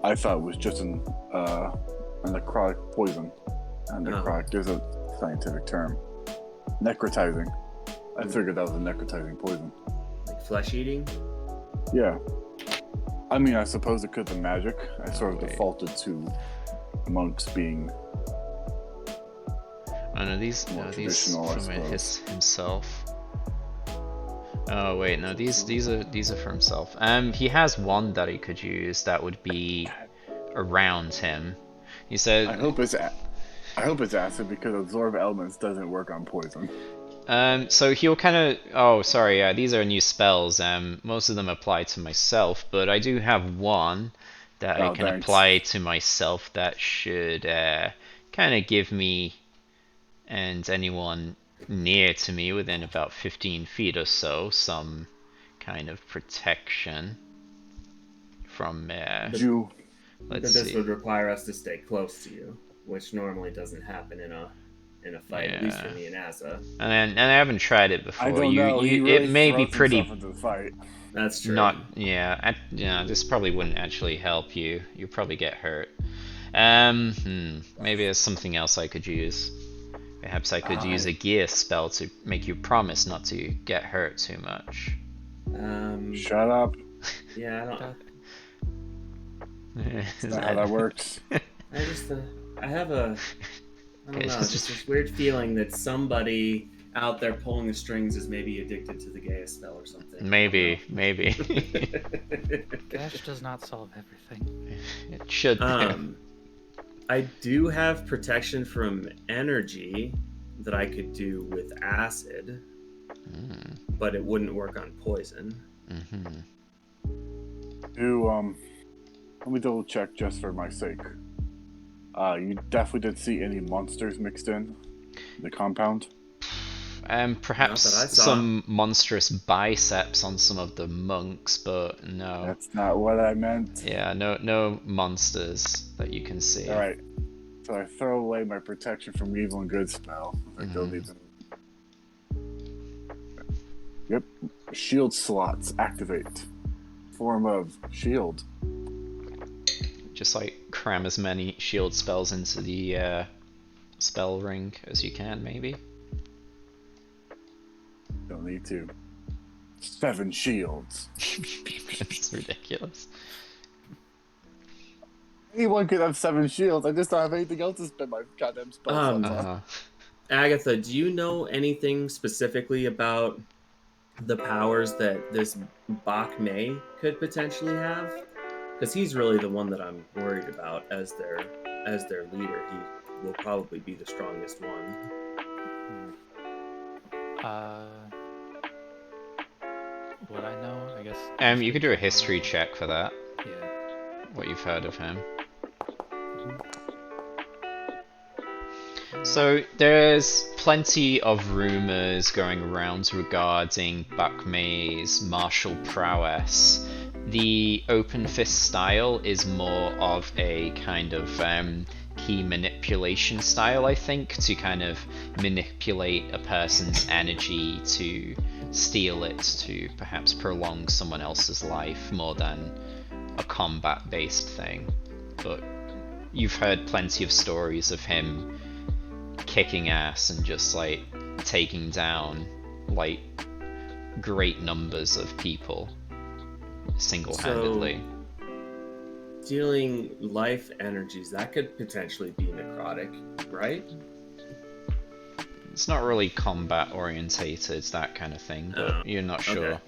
I thought it was just a necrotic poison. Necrotic, there's a scientific term. Necrotizing. I figured that was a necrotizing poison. Like flesh eating? Yeah. I mean, I suppose it could have been magic. I sort of wait. defaulted to monks being. Oh no, these More no, these traditional, I from suppose. himself. Oh wait, no, these are for himself. He has one that he could use that would be around him. He said. I hope it's acid because absorb elements doesn't work on poison. So he'll kind of. Oh, sorry. These are new spells. Most of them apply to myself, but I do have one that I Oh, can thanks. apply to myself that should kind of give me and anyone near to me within about 15 feet or so some kind of protection from. You. But Let's this see. would require us to stay close to you, which normally doesn't happen in a fight, at least for Yeah. me and Asa. And I haven't tried it before. I don't know. He really it may be throws pretty. himself into the fight. That's true. This probably wouldn't actually help you. You'll probably get hurt. Maybe there's something else I could use. Perhaps I could use a gear spell to make you promise not to get hurt too much. Shut up. Yeah, I don't. Is That's not how that works. I just, I have a, I don't Okay, know, it's just this weird feeling that somebody out there pulling the strings is maybe addicted to the Gaia spell or something. Maybe. Gash does not solve everything. It should. I do have protection from energy that I could do with acid, but it wouldn't work on poison. Let me double check just for my sake. You definitely didn't see any monsters mixed in the compound? Perhaps Not that I saw. some monstrous biceps on some of the monks, but no. That's not what I meant. Yeah, no monsters that you can see. Alright. So I throw away my protection from evil and good spell. I don't even. Yep. Shield slots activate. Form of shield. Just like cram as many shield spells into the spell ring as you can, maybe. Don't need to. 7 shields. It's ridiculous. Anyone could have 7 shields. I just don't have anything else to spend my goddamn spell slots on. Agatha, do you know anything specifically about the powers that this Bach May could potentially have? Because he's really the one that I'm worried about as their leader. He will probably be the strongest one. Would I know? I guess. You could do a history check for that. Yeah. What you've heard of him. So there's plenty of rumors going around regarding Bak May's martial prowess. The open fist style is more of a kind of key manipulation style, I think, to kind of manipulate a person's energy to steal it to perhaps prolong someone else's life more than a combat-based thing. But you've heard plenty of stories of him kicking ass and just like taking down like great numbers of people single-handedly. stealing life energies, that could potentially be necrotic, right? It's not really combat orientated, that kind of thing, but Oh, you're not sure.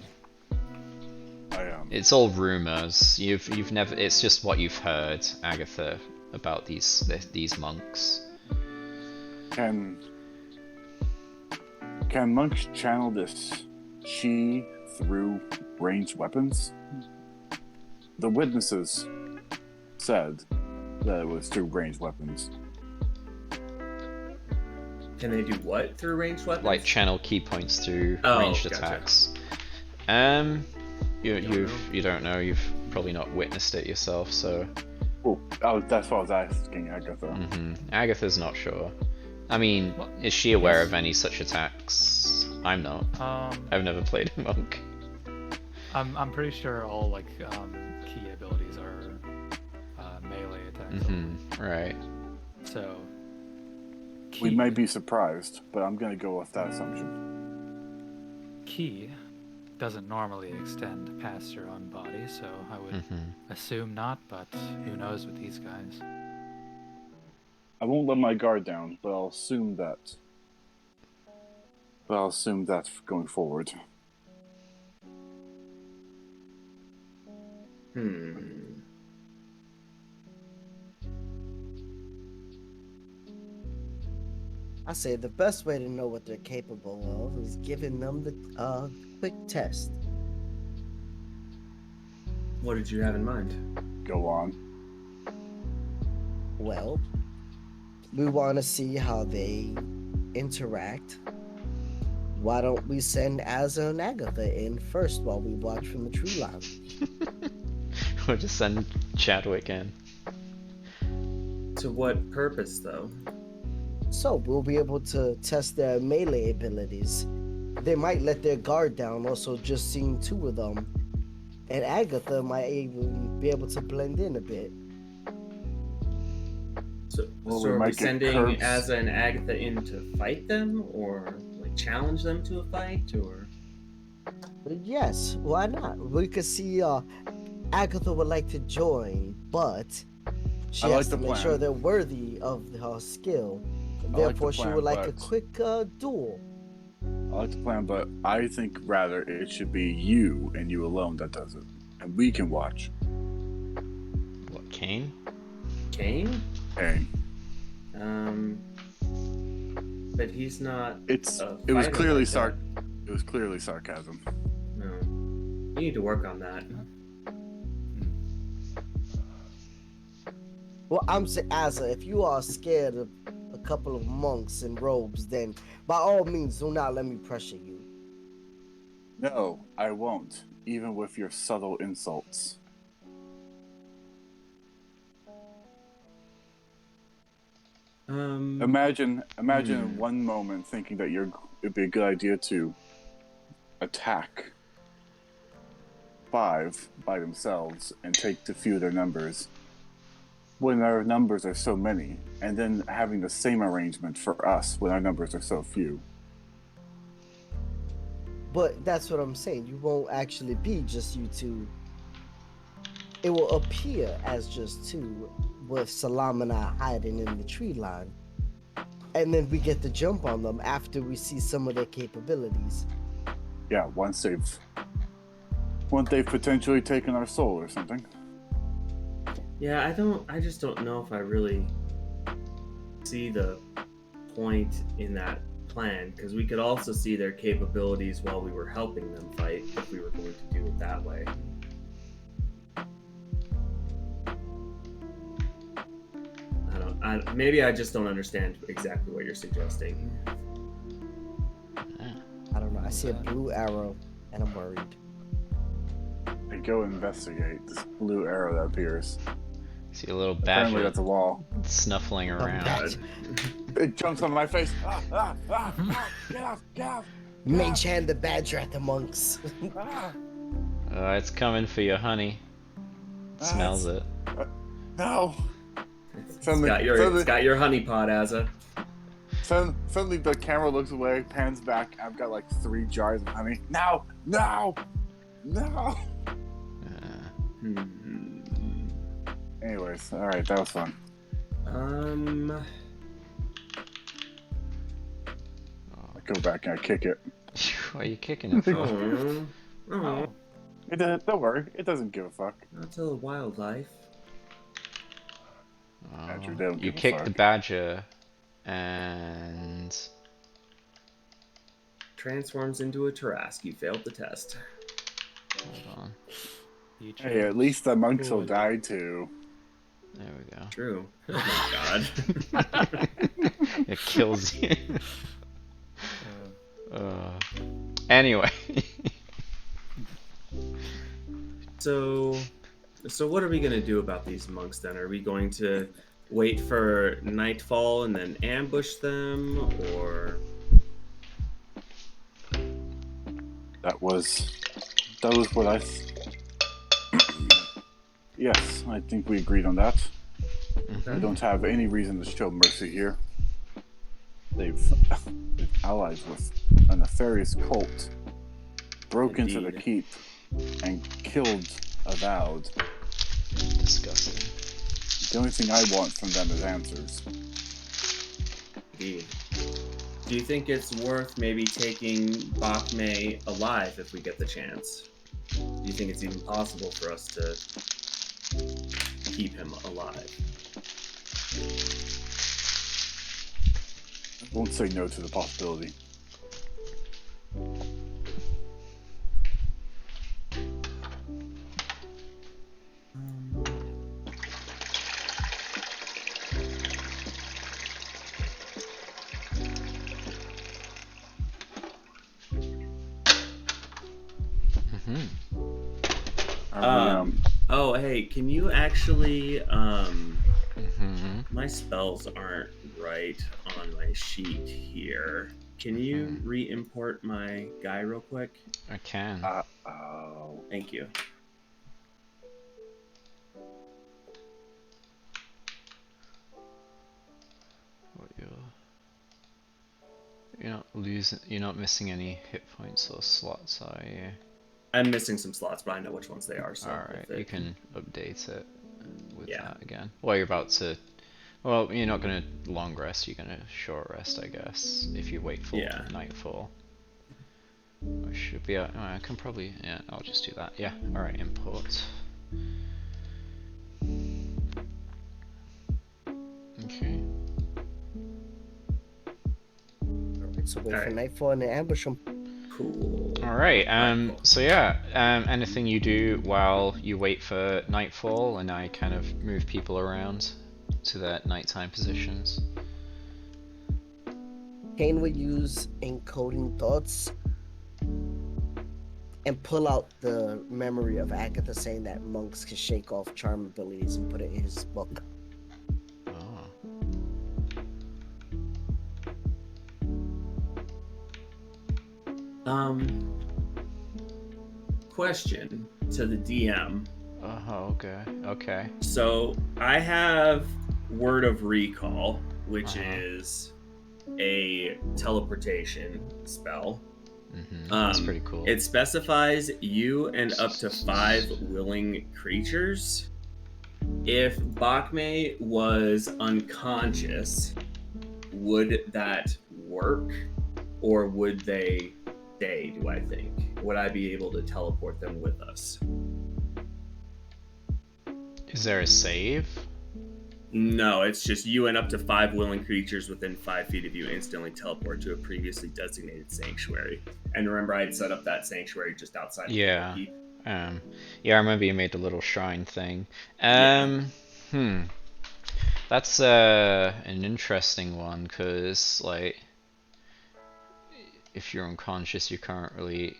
okay. It's all rumors. You've never. It's just what you've heard, Agatha, about these monks. Can monks channel this chi through ranged weapons? The witnesses said that it was through ranged weapons. Can they do what through ranged weapons? Like channel key points through ranged gotcha. attacks. You don't know. You've probably not witnessed it yourself, so. Oh, that's what I was asking Agatha. Agatha's not sure. I mean, is she aware of any such attacks? I'm not. I've never played a monk. I'm pretty sure all like key abilities are melee attacks. Right. So. We may be surprised, but I'm gonna go with that assumption. Ki doesn't normally extend past your own body, so I would assume not, but who knows with these guys. I won't let my guard down, but I'll assume that. Going forward. I say the best way to know what they're capable of is giving them the quick test. What did you have in mind? Go on. Well, we want to see how they interact. Why don't we send Azza and Agatha in first while we watch from the tree line? We'll just send Chadwick in. To what purpose, though? So we'll be able to test their melee abilities. They might let their guard down, also just seeing two of them. And Agatha might even be able to blend in a bit. So Well, are we we might get sending curbs. Azza and Agatha in to fight them, or like challenge them to a fight, or? Yes, why not? We could see Agatha would like to join, but she I like has to the make plan. sure they're worthy of her skill. I like the Therefore, she plan, would like a but- quick duel. I like the plan, but I think rather it should be you and you alone that does it. And we can watch. What, Kane? Kane? Hey, But he's not. it was fighter clearly like that. It was clearly sarcasm. No, you need to work on that. Well, I'm saying, Azza, if you are scared of a couple of monks in robes, then by all means, do not let me pressure you. No, I won't. Even with your subtle insults. Imagine in one moment thinking that it'd be a good idea to attack 5 by themselves and take the few of their numbers when our numbers are so many, and then having the same arrangement for us when our numbers are so few. But that's what I'm saying. You won't actually be just you two. It will appear as just two, with Salam and I hiding in the tree line. And then we get the jump on them after we see some of their capabilities. Yeah, once they've potentially taken our soul or something. Yeah, I just don't know if I really see the point in that plan, because we could also see their capabilities while we were helping them fight if we were going to do it that way. Maybe I just don't understand exactly what you're suggesting. I don't know. I see a blue arrow, and I'm worried. I go investigate this blue arrow that appears. See a little Apparently badger that's a wall. snuffling around. It jumps on my face. Get off! Mage hand the badger at the monks. Oh, it's coming for you, honey. It smells it. No! It's Suddenly- got your honey pot, Azza. Suddenly the camera looks away, pans back. I've got like 3 jars of honey. No! Anyways, all right, that was fun. I go back and I kick it. Why are you kicking it for? Oh, Oh, Don't worry, it doesn't give a fuck. not to the wildlife. Andrew, they don't You give a kick fuck. the badger, and Transforms into a Tarrasque. You failed the test. hold on. you Hey, at changed. least the monks will Cool. die too. There we go. True. Oh my god. It kills you. Uh, Anyway. So what are we gonna do about these monks then? Are we going to wait for nightfall and then ambush them, or? That was what I. Yes, I think we agreed on that. We don't have any reason to show mercy here. They've allied with a nefarious cult, broke into the Indeed. keep, and killed Avowed. Disgusting. The only thing I want from them is answers. Indeed. Do you think it's worth maybe taking Bakme alive if we get the chance? Do you think it's even possible for us to keep him alive? I won't say no to the possibility. Oh, hey, can you actually, my spells aren't right on my sheet here. Can you re-import my guy real quick? I can. Oh. Thank you. What you're not losing. You're not missing any hit points or slots, are you? I'm missing some slots, but I know which ones they are. So Alright, if you it- can update it with Yeah. that again. Well, you're about to. Well, you're not gonna long rest. You're gonna short rest, I guess, if you wait for Yeah. nightfall. I should be. I can probably. Yeah, I'll just do that. Yeah. All right. Import. Okay. Alright, so wait for Alright. nightfall and then ambush them. Cool. All right. Cool. So yeah. Anything you do while you wait for nightfall, and I kind of move people around to their nighttime positions. Kane would use encoding thoughts and pull out the memory of Agatha saying that monks can shake off charm abilities and put it in his book. Oh. Question to the DM. Oh. Okay. Okay. So I have Word of Recall, which Uh-huh. is a teleportation spell. That's pretty cool. It specifies you and up to 5 willing creatures. If Bakme was unconscious, would that work? Or would they stay, do I think? Would I be able to teleport them with us? Is there a save? No, it's just you and up to 5 willing creatures within 5 feet of you instantly teleport to a previously designated sanctuary. And remember, I had set up that sanctuary just outside of Yeah. Candlekeep. Yeah, I remember you made the little shrine thing. Yeah. That's an interesting one, because, like, if you're unconscious, you can't really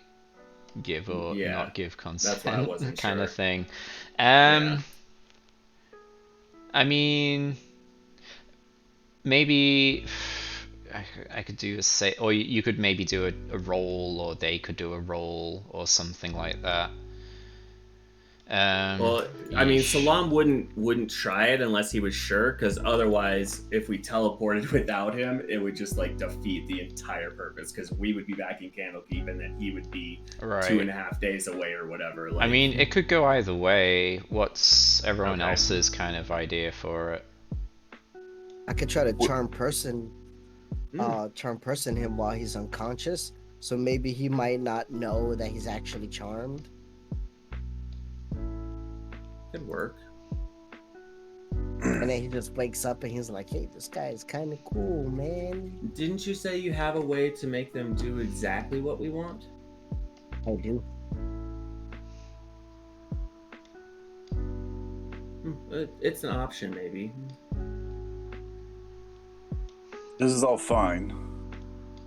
give or Yeah, not give consent. that's why I wasn't kind sure. of thing. Yeah. I mean, maybe I could do a say, or you could maybe do a roll, or they could do a roll, or something like that. Well, I mean, yeesh. Salam wouldn't try it unless he was sure, because otherwise, if we teleported without him, it would just like defeat the entire purpose. Because we would be back in Candlekeep, and then he would be Right. 2.5 days away or whatever. I Like, mean, it could go either way. What's everyone Okay. else's kind of idea for it? I could try to Wh- charm person him while he's unconscious. So maybe he might not know that he's actually charmed. could work. And then he just wakes up and he's like, hey, this guy is kind of cool, man. Didn't you say you have a way to make them do exactly what we want? I do. It's an option, maybe. This is all fine,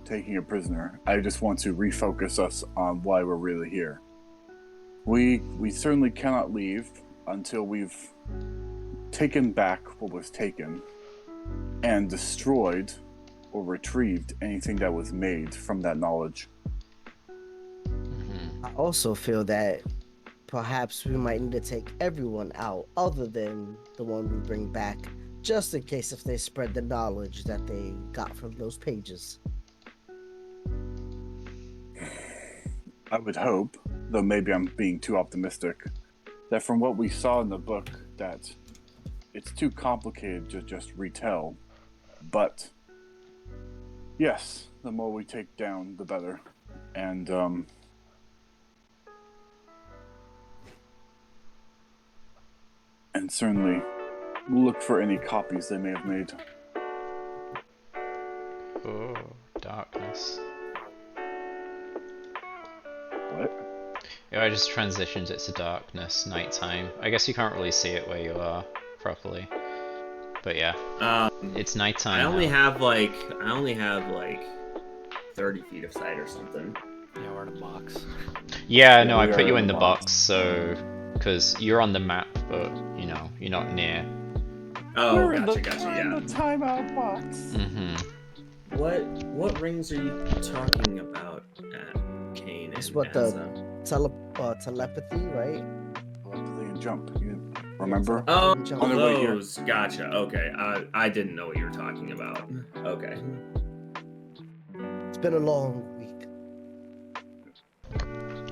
taking a prisoner. I just want to refocus us on why we're really here. We certainly cannot leave until we've taken back what was taken and destroyed or retrieved anything that was made from that knowledge. I also feel that perhaps we might need to take everyone out other than the one we bring back, just in case if they spread the knowledge that they got from those pages. I would hope, though maybe I'm being too optimistic, that from what we saw in the book, that it's too complicated to just retell. But yes, the more we take down, the better. And certainly look for any copies they may have made. Oh, darkness. What? Yeah, I just transitioned it to darkness, nighttime. I guess you can't really see it where you are properly. But yeah, it's nighttime. I only now. have like 30 feet of sight or something. Yeah, we're in a box. Yeah, Yeah, no, I we put are you in in the the box, so because you're on the map, but you know you're not near. Oh, gotcha, yeah. timeout box. Mm-hmm. What rings are you talking about at Kane It's and what the Asa? telepathy, right? Telepathy and jump. You remember? Oh, Jump. On their way here. those. Gotcha. Okay. I didn't know what you were talking about. Okay. It's been a long week.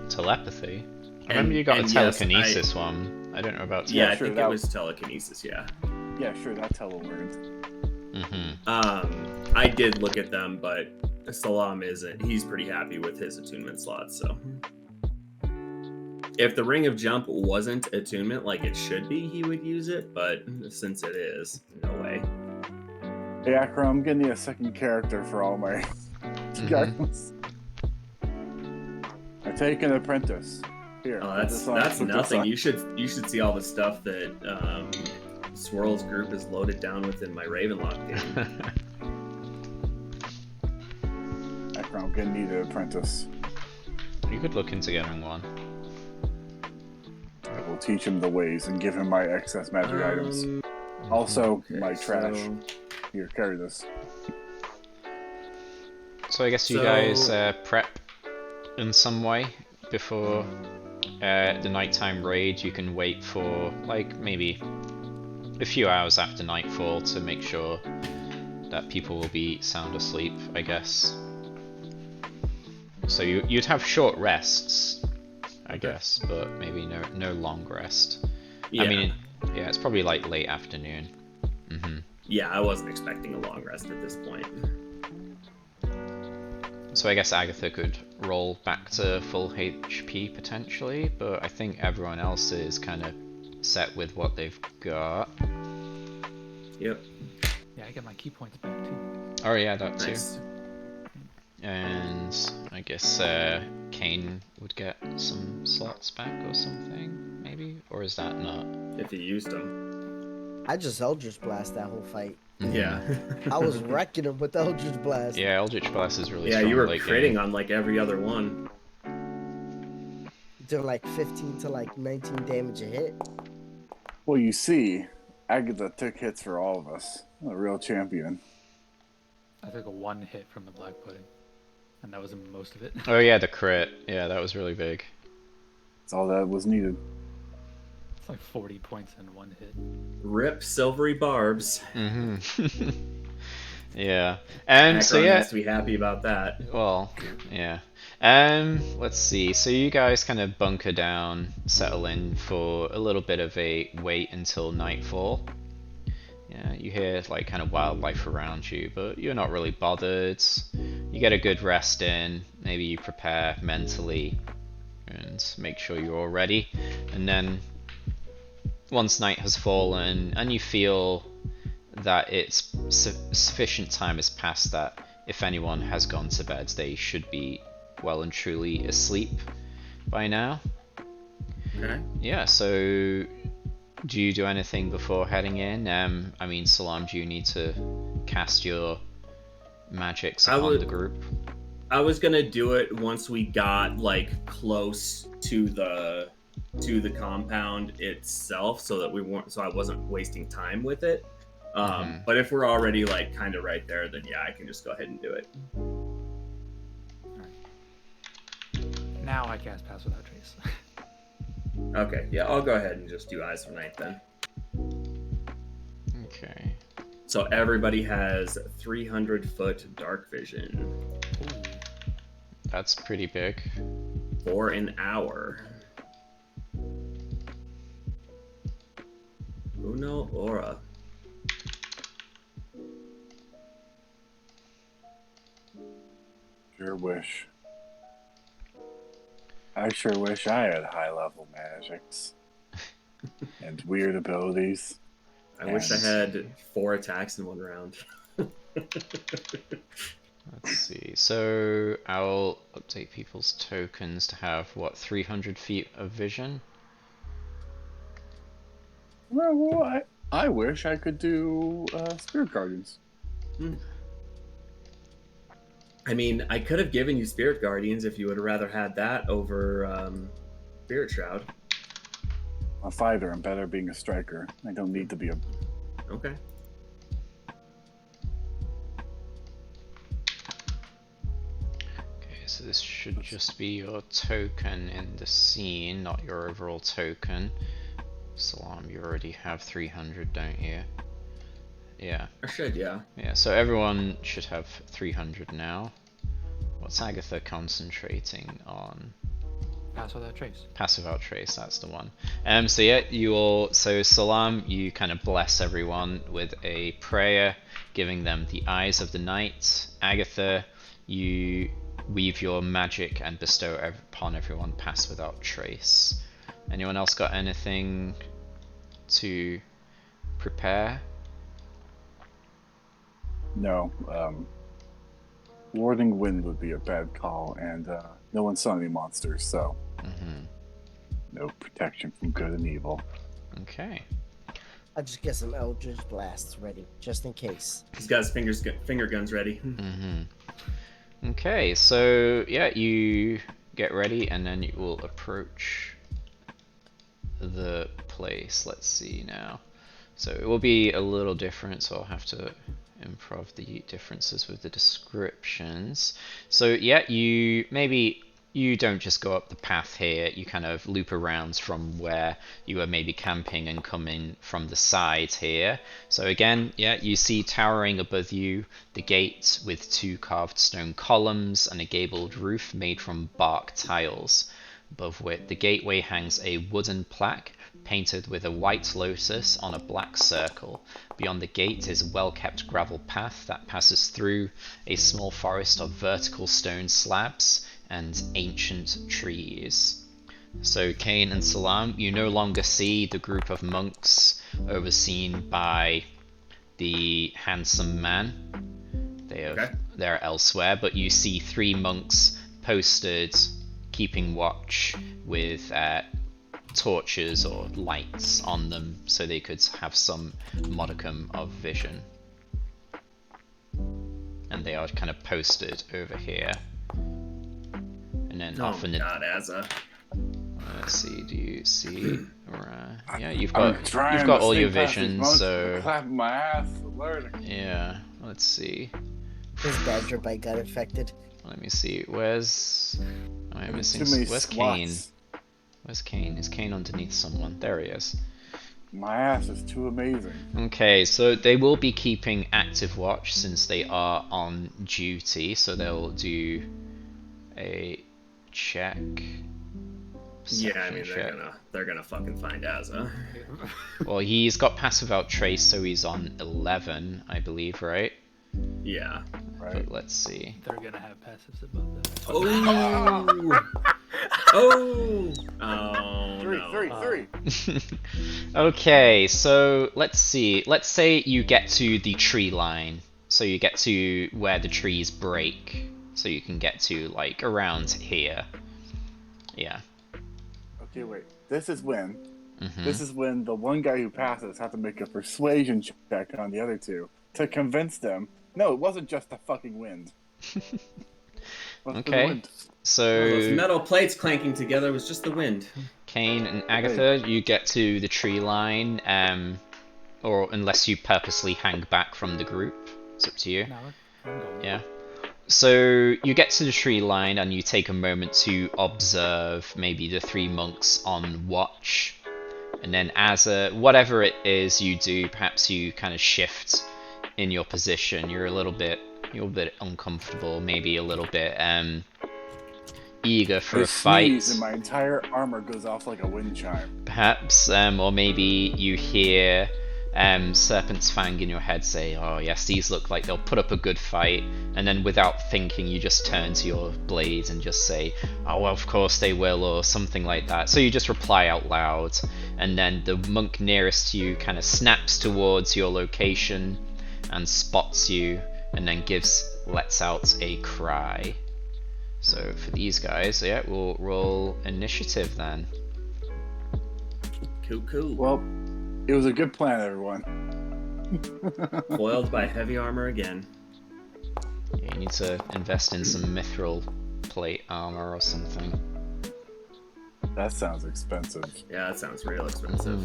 Telepathy. I remember you got a and yes, telekinesis one. I don't know about Yeah, Yeah, I sure, think that- it was telekinesis. Yeah. Yeah, sure, that tele-word. Mm-hmm. I did look at them, but Salam isn't. He's pretty happy with his attunement slots. So, if the Ring of Jump wasn't attunement like it should be, he would use it. But since it is, no way. Hey, Akram, I'm getting you a second character for all my guns. I take an apprentice. Here. Oh, put this on, that's put this nothing. on. You should see all the stuff that Swirl's group is loaded down within my Ravenlock game. Akram, I'm getting you the apprentice. You could look into getting one. I will teach him the ways and give him my excess magic items. Also, okay, my trash. so- Here, carry this. So I guess you guys prep in some way before the nighttime raid. You can wait for like maybe a few hours after nightfall to make sure that people will be sound asleep, I guess. So you'd have short rests, I guess, but maybe no long rest. Yeah. I mean, yeah, it's probably like late afternoon. Mm-hmm. Yeah, I wasn't expecting a long rest at this point. So I guess Agatha could roll back to full HP potentially, but I think everyone else is kind of set with what they've got. Yep. Yeah, I get my key points back too. Oh yeah, that too. Nice. And I guess Kane would get some slots back or something, maybe? Or is that not? If you used them. I just Eldritch Blast that whole fight. Yeah. I was wrecking him with the Eldritch Blast. Yeah, Eldritch Blast is really Yeah, strong. you were late critting game. on like every other one. Doing like 15 to like 19 damage a hit. Well, you see, Agatha took hits for all of us. A real champion. I took a one hit from the black pudding, and that was most of it. Oh yeah, the crit. Yeah, that was really big. That's all that was needed. It's like 40 points in one hit. Rip silvery barbs. Mm-hmm. Yeah. So Necron yeah. has to be happy about that. Well, yeah. Let's see. So you guys kind of bunker down, settle in for a little bit of a wait until nightfall. Yeah, you hear like kind of wildlife around you, but you're not really bothered. You get a good rest in. Maybe you prepare mentally and make sure you're all ready. And then once night has fallen and you feel that it's sufficient time has passed that if anyone has gone to bed, they should be well and truly asleep by now. Okay. Yeah, so do you do anything before heading in? I mean, Salam, do you need to cast your magics upon the group? I was gonna do it once we got like close to the compound itself, so that I wasn't wasting time with it. But if we're already like kind of right there, then yeah, I can just go ahead and do it. Alright. Now I cast Pass Without Trace. Okay, yeah, I'll go ahead and just do Eyes of Night then. Okay. So everybody has 300-foot dark vision That's pretty big. for an hour. Uno Aura. Sure wish. I sure wish I had high-level magics and weird abilities. I wish I had 4 attacks in one round. Let's see. So I'll update people's tokens to have what 300 feet of vision. Well, I wish I could do Spirit Guardians. I mean, I could have given you Spirit Guardians if you would have rather had that over Spirit Shroud. I'm a fighter. I'm better being a striker. I don't need to be a... Okay. Okay, so this should just be your token in the scene, not your overall token. Salam, you already have 300, don't you? Yeah. I should, yeah. Yeah, so everyone should have 300 now. What's Agatha concentrating on? Pass Without Trace. Pass Without Trace, that's the one. So yeah, so Salam, you kind of bless everyone with a prayer, giving them the eyes of the night. Agatha, you weave your magic and bestow upon everyone Pass Without Trace. Anyone else got anything to prepare? No. Warding Wind would be a bad call, and no one saw any monsters, so... No protection from good and evil. Okay. I just get some Eldritch Blasts ready, just in case. He's got his finger guns ready. Okay, so yeah, you get ready and then you will approach the place. Let's see now. So it will be a little different, so I'll have to improv the differences with the descriptions. So yeah, you don't just go up the path here, you kind of loop around from where you were maybe camping and come in from the side here. So again, yeah, you see towering above you the gate with 2 carved stone columns and a gabled roof made from bark tiles. Above which the gateway hangs a wooden plaque painted with a white lotus on a black circle. Beyond the gate is a well-kept gravel path that passes through a small forest of vertical stone slabs and ancient trees. So Kane and Salam, you no longer see the group of monks overseen by the handsome man. They're elsewhere, but you see 3 monks posted keeping watch with torches or lights on them so they could have some modicum of vision. And they are kind of posted over here. And then off in the... God, Azza. Let's see, do you see... yeah, you've got all your vision, so... Clapping my ass, learning. Yeah, let's see. Is Badger Bite got infected? Let me see, where's... Am I missing... Too many Where's Kane? squats. Where's Kane? Is Kane underneath someone? There he is. My ass is too amazing. Okay, so they will be keeping active watch since they are on duty, so they'll do a check. Yeah, I Perception mean check. they're gonna fucking find Asa. Well, he's got passive out trace, so he's on 11, I believe, right? Yeah. Right? But let's see. They're gonna have passives above that. Oh. Oh. Oh no. Three. Okay, so let's see. Let's say you get to the tree line. So you get to where the trees break. So you can get to, like, around here. Yeah. Okay, wait. This is when. Mhm. This is when the one guy who passes has to make a persuasion check on the other two to convince them. No, it wasn't just the fucking wind. Okay. Oh, those So metal plates clanking together was just the wind. Kane and Agatha, you get to the tree line, or unless you purposely hang back from the group. It's up to you. No, I'm going. Yeah. So you get to the tree line and you take a moment to observe maybe the 3 monks on watch. And then as whatever it is you do, perhaps you kind of shift in your position. You're a little bit uncomfortable, maybe a little bit eager for a fight. Sneeze and my entire armor goes off like a wind chime. Perhaps, or maybe you hear Serpent's Fang in your head say, "Oh yes, these look like they'll put up a good fight," and then without thinking, you just turn to your blade and just say, "Oh well, of course they will," or something like that. So you just reply out loud, and then the monk nearest to you kind of snaps towards your location and spots you, and then lets out a cry. So for these guys, yeah, we'll roll initiative then. Cool. Well, it was a good plan, everyone. Foiled by heavy armor again. Yeah, you need to invest in some mithril plate armor or something. That sounds expensive. Yeah, that sounds real expensive.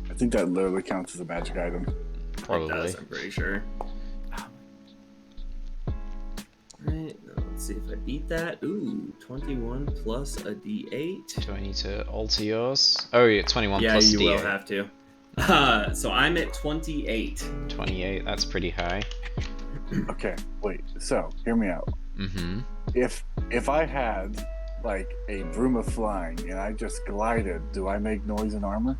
I think that literally counts as a magic item. It Probably. does, I'm pretty sure. Alright, now let's see if I beat that. Ooh, 21 plus a d8. Do I need to alter yours? Oh yeah, 21 Yeah, plus you D8. will have to. So I'm at 28. 28, that's pretty high. Okay, wait. So, hear me out. Mm-hmm. If I had like a broom of flying and I just glided, do I make noise in armor?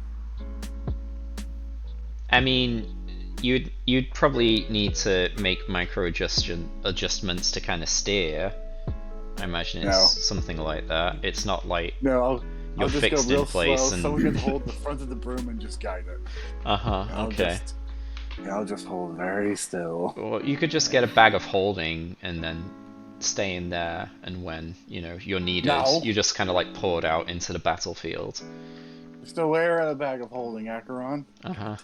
I mean, you'd probably need to make micro adjustments to kind of steer. I imagine it's something like that. It's not like No, you're I'll just fixed go real in place slow. and Someone can hold the front of the broom and just guide it. okay. I'll just hold very still. Or you could just get a bag of holding and then stay in there, and when you're needed, No. you just kind of like pour it out into the battlefield. Just aware of a bag of holding, Acheron. Uh-huh.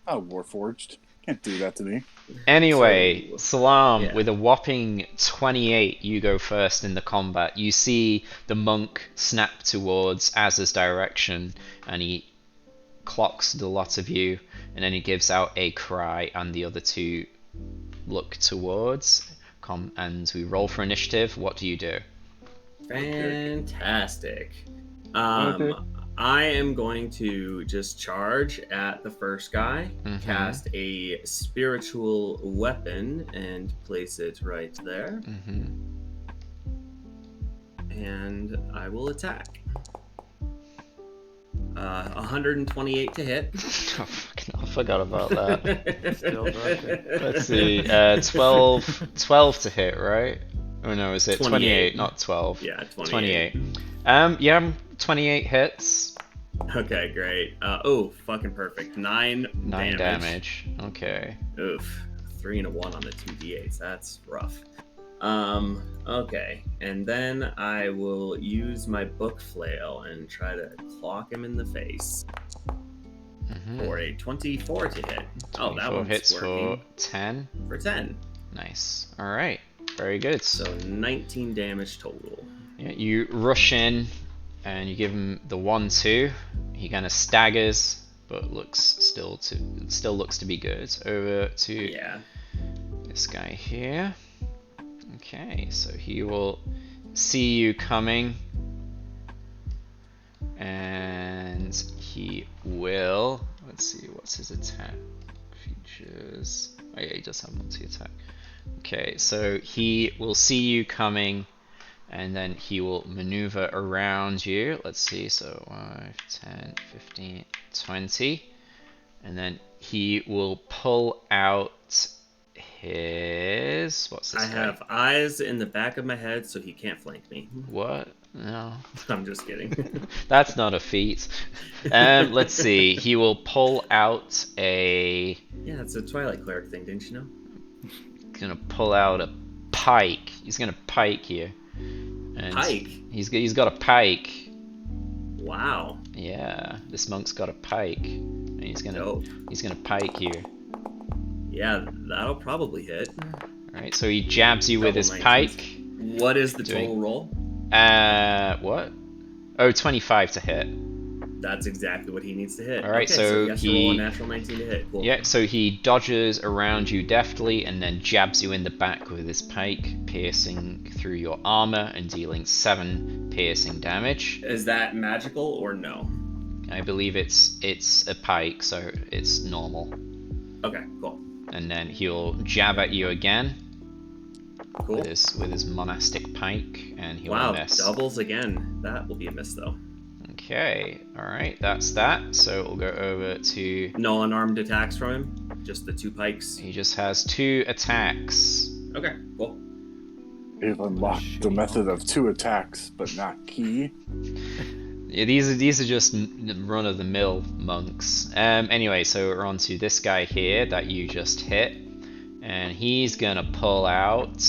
Oh, Warforged. Can't do that to me. Anyway, So, Salam, yeah. with a whopping 28, you go first in the combat. You see the monk snap towards Az's direction, and he clocks the lot of you, and then he gives out a cry, and the other two look towards. And we roll for initiative. What do you do? Fantastic. Okay. I am going to just charge at the first guy, Mhm. cast a spiritual weapon, and place it right there. Mm-hmm. And I will attack. 128 to hit. Oh, fucking hell, I forgot about that. Still broken. Let's see. 12 to hit, right? Oh no, is it 28, 28. not 12? Yeah, 28. 28. Yeah, 28 hits. Okay, great. Oh, fucking perfect. 9 9 damage. Okay. Oof. 3 and a 1 on the 2d8s. That's rough. Okay. And then I will use my book flail and try to clock him in the face for a 24 to hit. Oh, that 24 one's hits working. for 10. For 10. Nice. Alright. Very good. So 19 damage total. Yeah, you rush in and you give him the 1-2. He kind of staggers, but still looks to be good. Over to Yeah. this guy here. Okay, so he will see you coming, and he will. Let's see, what's his attack features? Oh yeah, he does have multi-attack. Okay, so he will see you coming, and then he will maneuver around you. Let's see, so 5, 10, 15, 20. And then he will pull out his... What's this I guy? have eyes in the back of my head, so he can't flank me. What? No. I'm just kidding. That's not a feat. Let's see. He will pull out a... Yeah, it's a Twilight Cleric thing, didn't you know? Gonna pull out a pike. He's gonna pike you. And Pike? He's got a pike. Wow. Yeah, this monk's got a pike. And he's gonna Dope. pike you. Yeah, that'll probably hit. Alright, so he jabs you with his Double 19s. pike. What is the Doing- total roll? What? Oh, 25 to hit. That's exactly what he needs to hit. Alright, okay, so he has to roll a he- natural 19 to hit. Cool. Yeah, so he dodges around you deftly and then jabs you in the back with his pike, piercing through your armor and dealing 7 piercing damage. Is that magical or no? I believe it's a pike, so it's normal. Okay, cool. And then he'll jab at you again Cool. with his monastic pike, and he'll Wow, miss. doubles again. That will be a miss though. Okay, alright, that's that. So we'll go over to... No unarmed attacks from him. Just the 2 pikes. He just has 2 attacks. Okay, cool. They've unlocked the method of 2 attacks, but not key. Yeah, these are just run-of-the-mill monks. Anyway, so we're on to this guy here that you just hit, and he's gonna pull out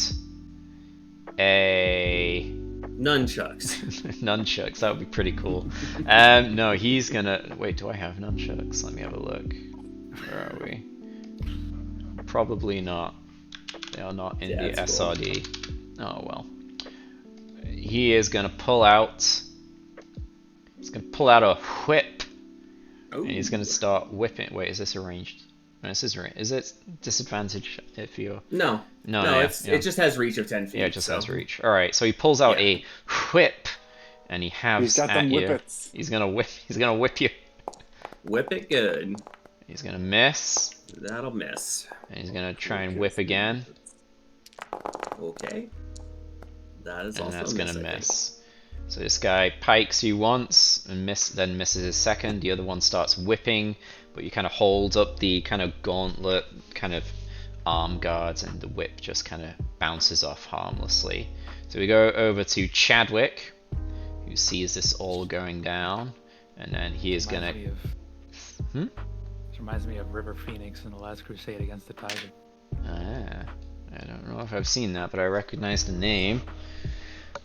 a Nunchucks. nunchucks. That would be pretty cool. No, he's gonna wait. Do I have nunchucks? Let me have a look. Where are we? Probably not. They are not in Yeah, the that's cool. SRD. Oh well. He is gonna pull out. He's gonna pull out a whip, and he's gonna start whipping. Wait, is this arranged? No, this is Is it disadvantage if you're? No. No, No, yeah, it's yeah. it just has reach of 10 feet. Yeah, it just so. has reach. All right, so he pulls out Yeah. a whip, and he halves He's got at them you. whippets. He's gonna whip. He's gonna whip you. Whip it good. He's gonna miss, That'll miss. and he's gonna try and whip again, Okay. That is and also that's a gonna miss. I think. miss. So this guy pikes you once and then misses his second. The other one starts whipping, but you kind of hold up the kind of gauntlet, kind of arm guards, and the whip just kind of bounces off harmlessly. So we go over to Chadwick, who sees this all going down, and then he is gonna. Reminds me Hmm? This reminds me of River Phoenix in the Last Crusade against the Tiger. Ah, I don't know if I've seen that, but I recognize the name.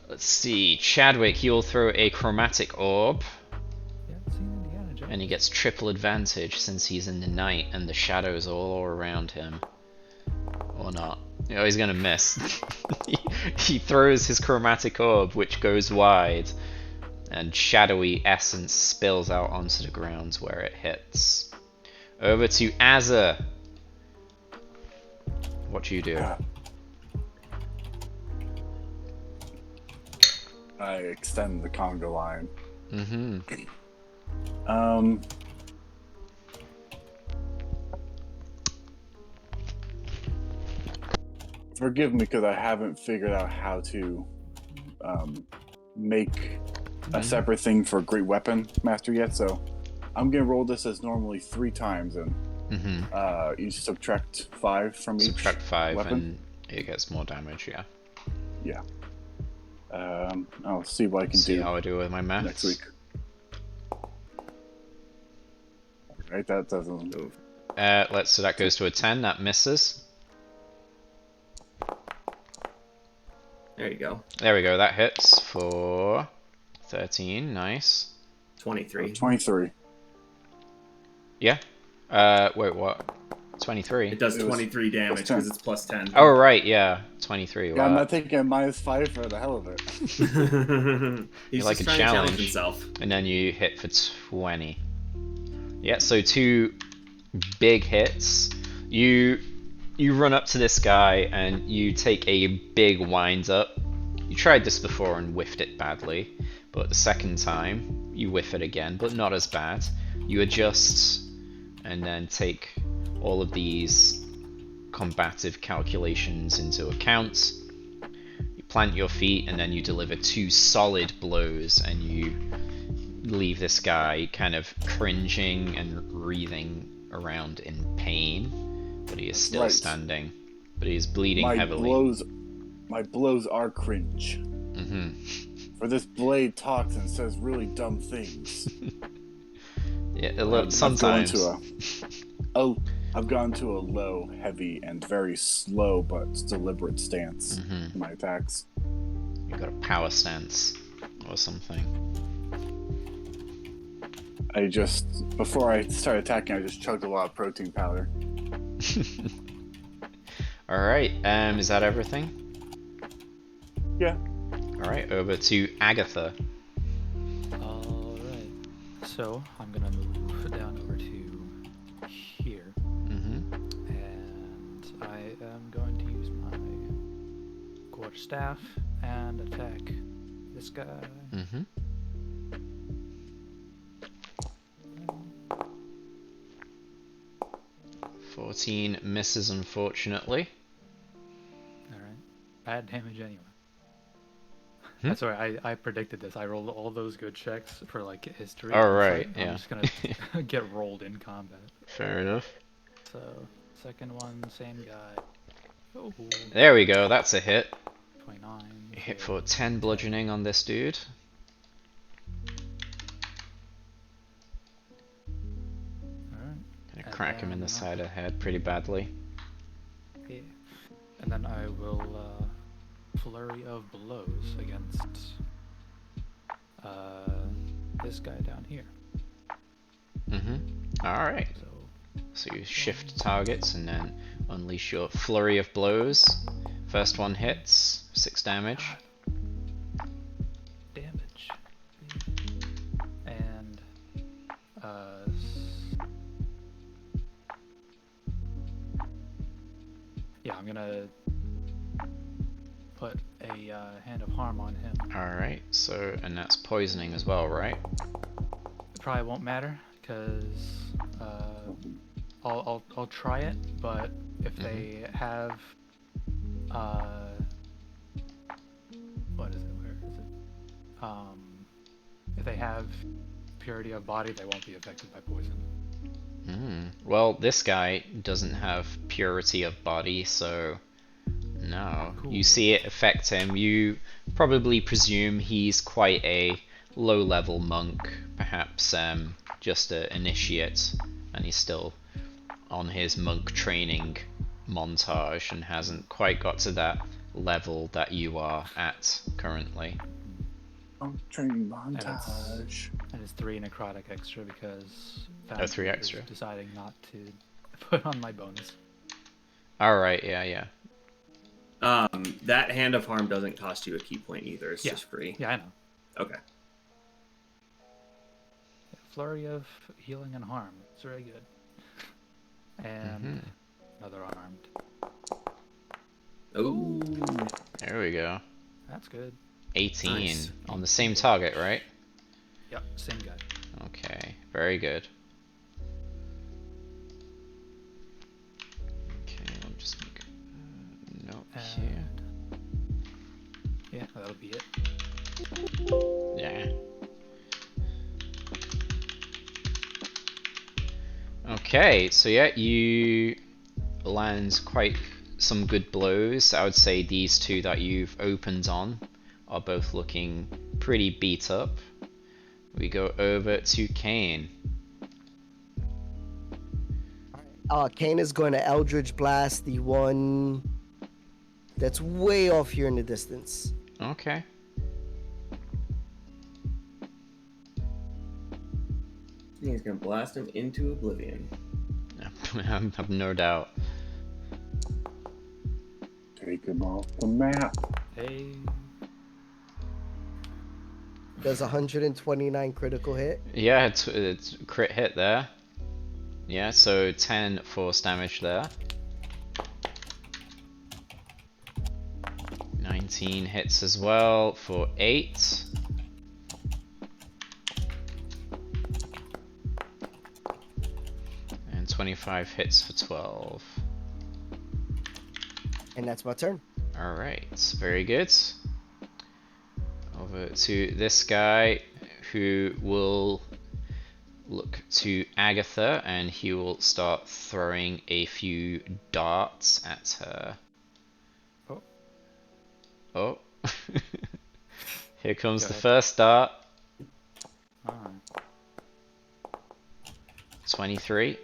Let's see, Chadwick, he will throw a chromatic orb, Yeah, seen Indiana Jones. and he gets triple advantage since he's in the night and the shadows are all around him. Or not. Oh, he's gonna miss. he throws his chromatic orb, which goes wide, and shadowy essence spills out onto the ground where it hits. Over to Azza. What do you do? I extend the conga line. Mm-hmm. Forgive me because I haven't figured out how to make a separate thing for Great Weapon Master yet, so I'm gonna roll this as normally 3 times, and Mm-hmm. you subtract 5 from Subtract each 5 weapon. and it gets more damage, yeah. Yeah. I'll see what I can See do how I do with my maths. next week. Right, that doesn't. So that goes to a 10, that misses. There you go. There we go, that hits for 13, nice. 23. 23. Yeah. Wait, what? 23? It does It was 23 damage plus 10. because it's plus 10. Oh, right, yeah. 23. Yeah, I'm Wow. not taking a -5 for the hell of it. He's like just a trying to challenge challenge. himself. And then you hit for 20. Yeah, so 2 big hits. You run up to this guy and you take a big wind up. You tried this before and whiffed it badly, but the second time You whiff it again, but not as bad. You adjust and then take all of these combative calculations into account. You plant your feet and then you deliver 2 solid blows and you leave this guy kind of cringing and wreathing around in pain, but he is still right. standing. But he is bleeding My heavily. blows are cringe. Mm-hmm. For this blade talks and says really dumb things. Yeah, sometimes. I've gone to a low, heavy, and very slow but deliberate stance Mm-hmm. in my attacks. You got a power stance or something. Before I start attacking, I just chugged a lot of protein powder. Alright, is that everything? Yeah. Alright, over to Agatha. Alright. So, I'm gonna move down over to here. Mm-hmm. And I am going to use my quarterstaff and attack this guy. Mm-hmm. 14 misses, unfortunately. Alright. Bad damage anyway. Hmm? That's alright, I predicted this. I rolled all those good checks for like history. Oh, It's right, like, yeah. I'm just gonna get rolled in combat. Fair enough. So, second one, same guy. Oh, There we go, that's a hit. 29. You hit for 10 bludgeoning on this dude. Alright. Gonna And crack him in the then- side of the head pretty badly. Yeah. And then I will flurry of blows against this guy down here. Mm-hmm. Alright. So you shift targets and then unleash your flurry of blows. First one hits, 6 damage. Damage. And yeah, I'm gonna put a hand of harm on him. Alright, so, and that's poisoning as well, right? It probably won't matter because I'll try it, but if they have what is it? Where is it? If they have purity of body, they won't be affected by poison. Well, this guy doesn't have purity of body, so no. Cool. You see it affect him. You probably presume he's quite a low-level monk, perhaps just an initiate, and he's still on his monk training montage and hasn't quite got to that level that you are at currently. Training And montage. And it's 3 necrotic extra because 3 is extra. deciding not to put on my bonus. Alright, yeah. That hand of harm doesn't cost you a key point either. It's Yeah. just free. Yeah, I know. Okay. Flurry of healing and harm. It's very good. And another armed. Ooh. There we go. That's good. 18 Nice. on the same target, right? Yep, same guy. Okay, very good. Okay, I'll just make a note here. And yeah, that'll be it. Yeah. Okay, so yeah, you land quite some good blows. I would say these two that you've opened on are both looking pretty beat up. We go over to Kane. Kane is going to Eldritch Blast the one that's way off here in the distance. Okay. He's gonna blast him into oblivion. I have no doubt. Take him off the map. Hey. Does 129 critical hit. Yeah, it's crit hit there. Yeah, so 10 force damage there. 19 hits as well for 8. 25 hits for 12. And that's my turn. Alright, very good. Over to this guy who will look to Agatha and he will start throwing a few darts at her. Oh. Oh. Here comes Go the ahead. first dart. Alright. 23.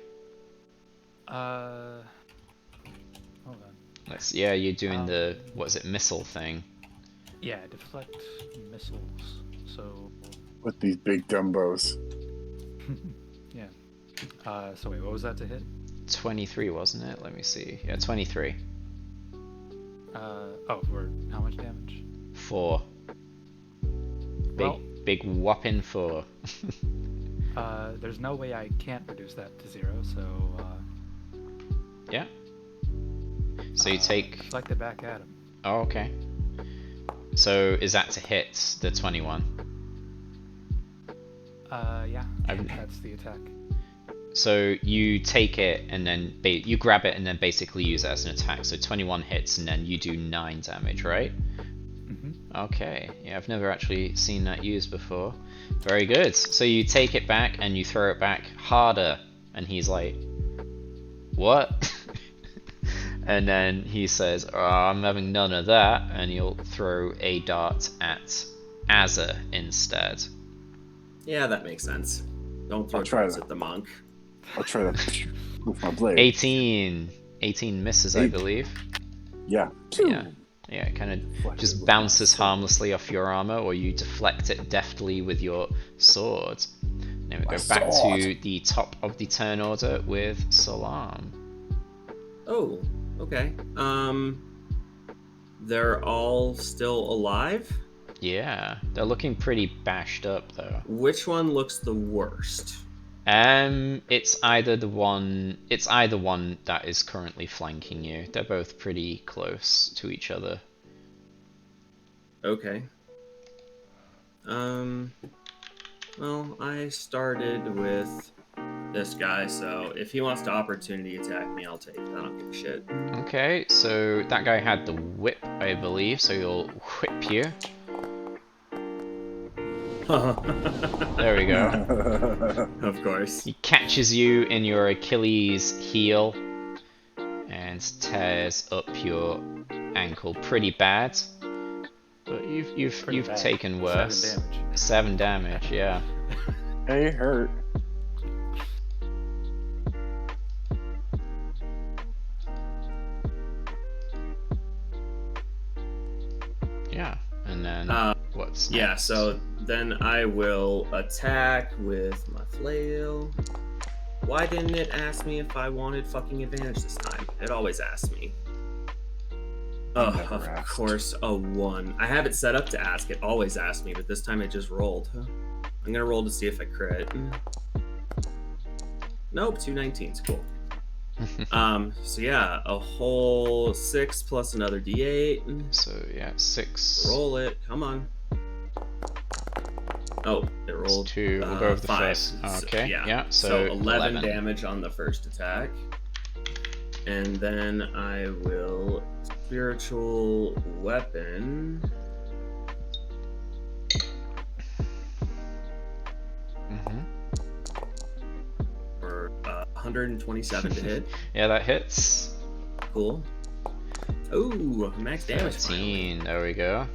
Hold on. Yeah, you're doing the, Um, what is it, missile thing. Yeah, deflect missiles. So, With these big dumbos. yeah. So wait, what was that to hit? 23, wasn't it? Let me see. Yeah, 23. Oh, for how much damage? 4. Well, Big whopping 4. there's no way I can't reduce that to 0, so, Yeah. So you take... deflect it back at him. Oh, okay. So is that to hit the 21? Yeah, I've- that's the attack. So you take it and then you grab it and then basically use it as an attack. So 21 hits and then you do 9 damage, right? Mm-hmm. Okay. Yeah, I've never actually seen that used before. Very good. So you take it back and you throw it back harder. And he's like, what? And then he says, oh, I'm having none of that. And he'll throw a dart at Azza instead. Yeah, that makes sense. Don't throw I'll try darts that. at the monk. I'll try to with my blade. 18. 18 misses, I believe. Yeah. Yeah. Yeah, it kind of Deflected just with bounces my sword. harmlessly off your armor, or you deflect it deftly with your sword. Then we My go back sword. to the top of the turn order with Salam. Oh, okay. They're all still alive? Yeah, they're looking pretty bashed up though. Which one looks the worst? It's either one that is currently flanking you. They're both pretty close to each other. Okay. Well, I started with this guy, so if he wants to opportunity attack me, I'll take it. I don't give a shit. Okay, so that guy had the whip, I believe, so he'll whip you. There we go. Of course. He catches you in your Achilles heel and tears up your ankle pretty bad. But you've Pretty bad. taken worse. 7 damage. 7 damage, yeah. Hey, hurt. Yeah. And then what's Yeah, next? so then I will attack with my flail. Why didn't it ask me if I wanted fucking advantage this time? It always asks me. Oh, Never of asked. course, a 1. I have it set up to ask. It always asks me, but this time it just rolled. I'm gonna roll to see if I crit. Nope, 2 19s. Cool. So yeah, a whole 6 plus another d8. So yeah, 6. Roll it. Come on. Oh, it rolled 2. We'll go with the 5. first. Okay. Yeah. So 11 damage on the first attack. And then I will spiritual weapon. Mm-hmm. For 127 to hit. Yeah, that hits. Cool. Ooh, max damage. Finally. 13. There we go.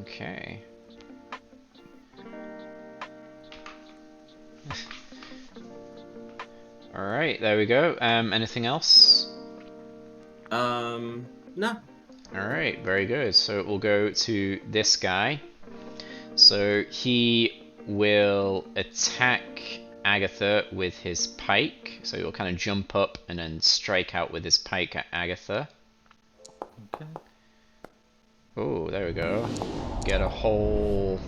Okay. Alright, there we go. Anything else? No. Alright, very good. So we'll go to this guy. So he will attack Agatha with his pike. So he'll kind of jump up and then strike out with his pike at Agatha. Okay. Oh, there we go. Get a whole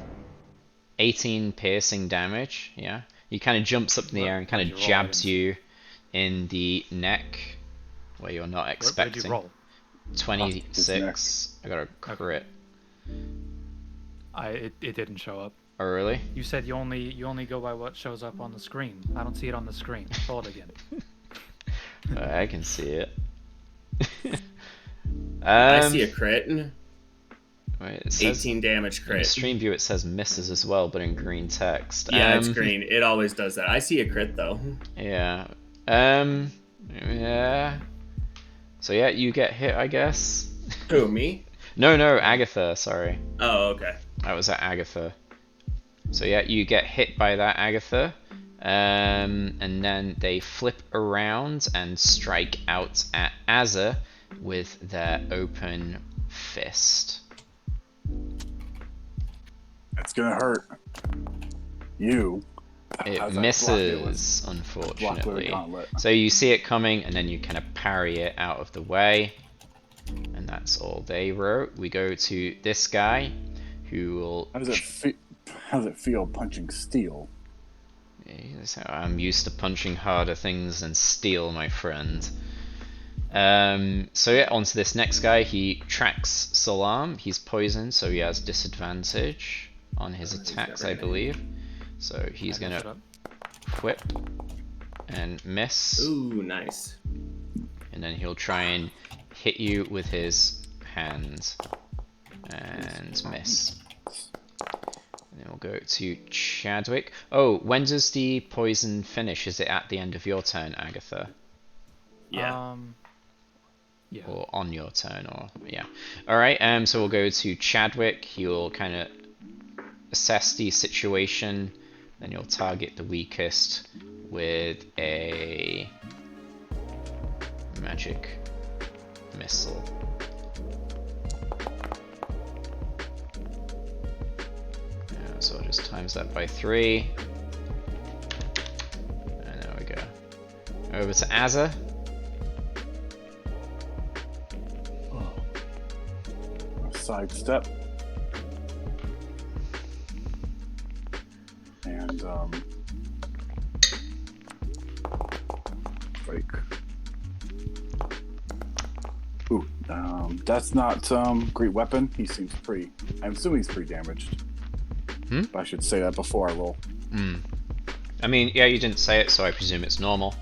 18 piercing damage. Yeah. He kind of jumps up in the air and kind of What'd you roll? jabs you in the neck. where you're not Where did expecting. you roll? 26. I got a crit. It didn't show up. Oh really? You said you only go by what shows up on the screen. I don't see it on the screen. Roll it again. I can see it. I see a crit. Wait, it says 18 damage in crit. stream view it says misses as well, but in green text. Yeah, it's green. It always does that. I see a crit though. Yeah. Yeah. So yeah, you get hit, I guess. Who, me? No, Agatha. Sorry, Oh, okay. I was at Agatha. So yeah, you get hit by that, Agatha. And then they flip around and strike out at Azza with their open fist. It's gonna hurt. You. It How's that misses, block unfortunately. gauntlet? So you see it coming, and then you kind of parry it out of the way. And that's all they wrote. We go to this guy, who will... How does it feel punching steel? I'm used to punching harder things than steel, my friend. So yeah, on to this next guy. He tracks Salam. He's poisoned, so he has disadvantage on his attacks, I believe. So he's gonna whip and miss. Ooh, nice. And then he'll try and hit you with his hand and miss. And then we'll go to Chadwick. Oh, when does the poison finish? Is it at the end of your turn, Agatha? Yeah. Yeah. Or on your turn, or yeah. Alright, so we'll go to Chadwick. He'll kind of assess the situation. Then you'll target the weakest with a magic missile. So I'll just times that by 3. And there we go. Over to Azza. Sidestep. And break. Ooh, that's not great weapon. He seems pretty. I'm assuming he's pretty damaged. But I should say that before I roll. I mean, yeah, you didn't say it, so I presume it's normal.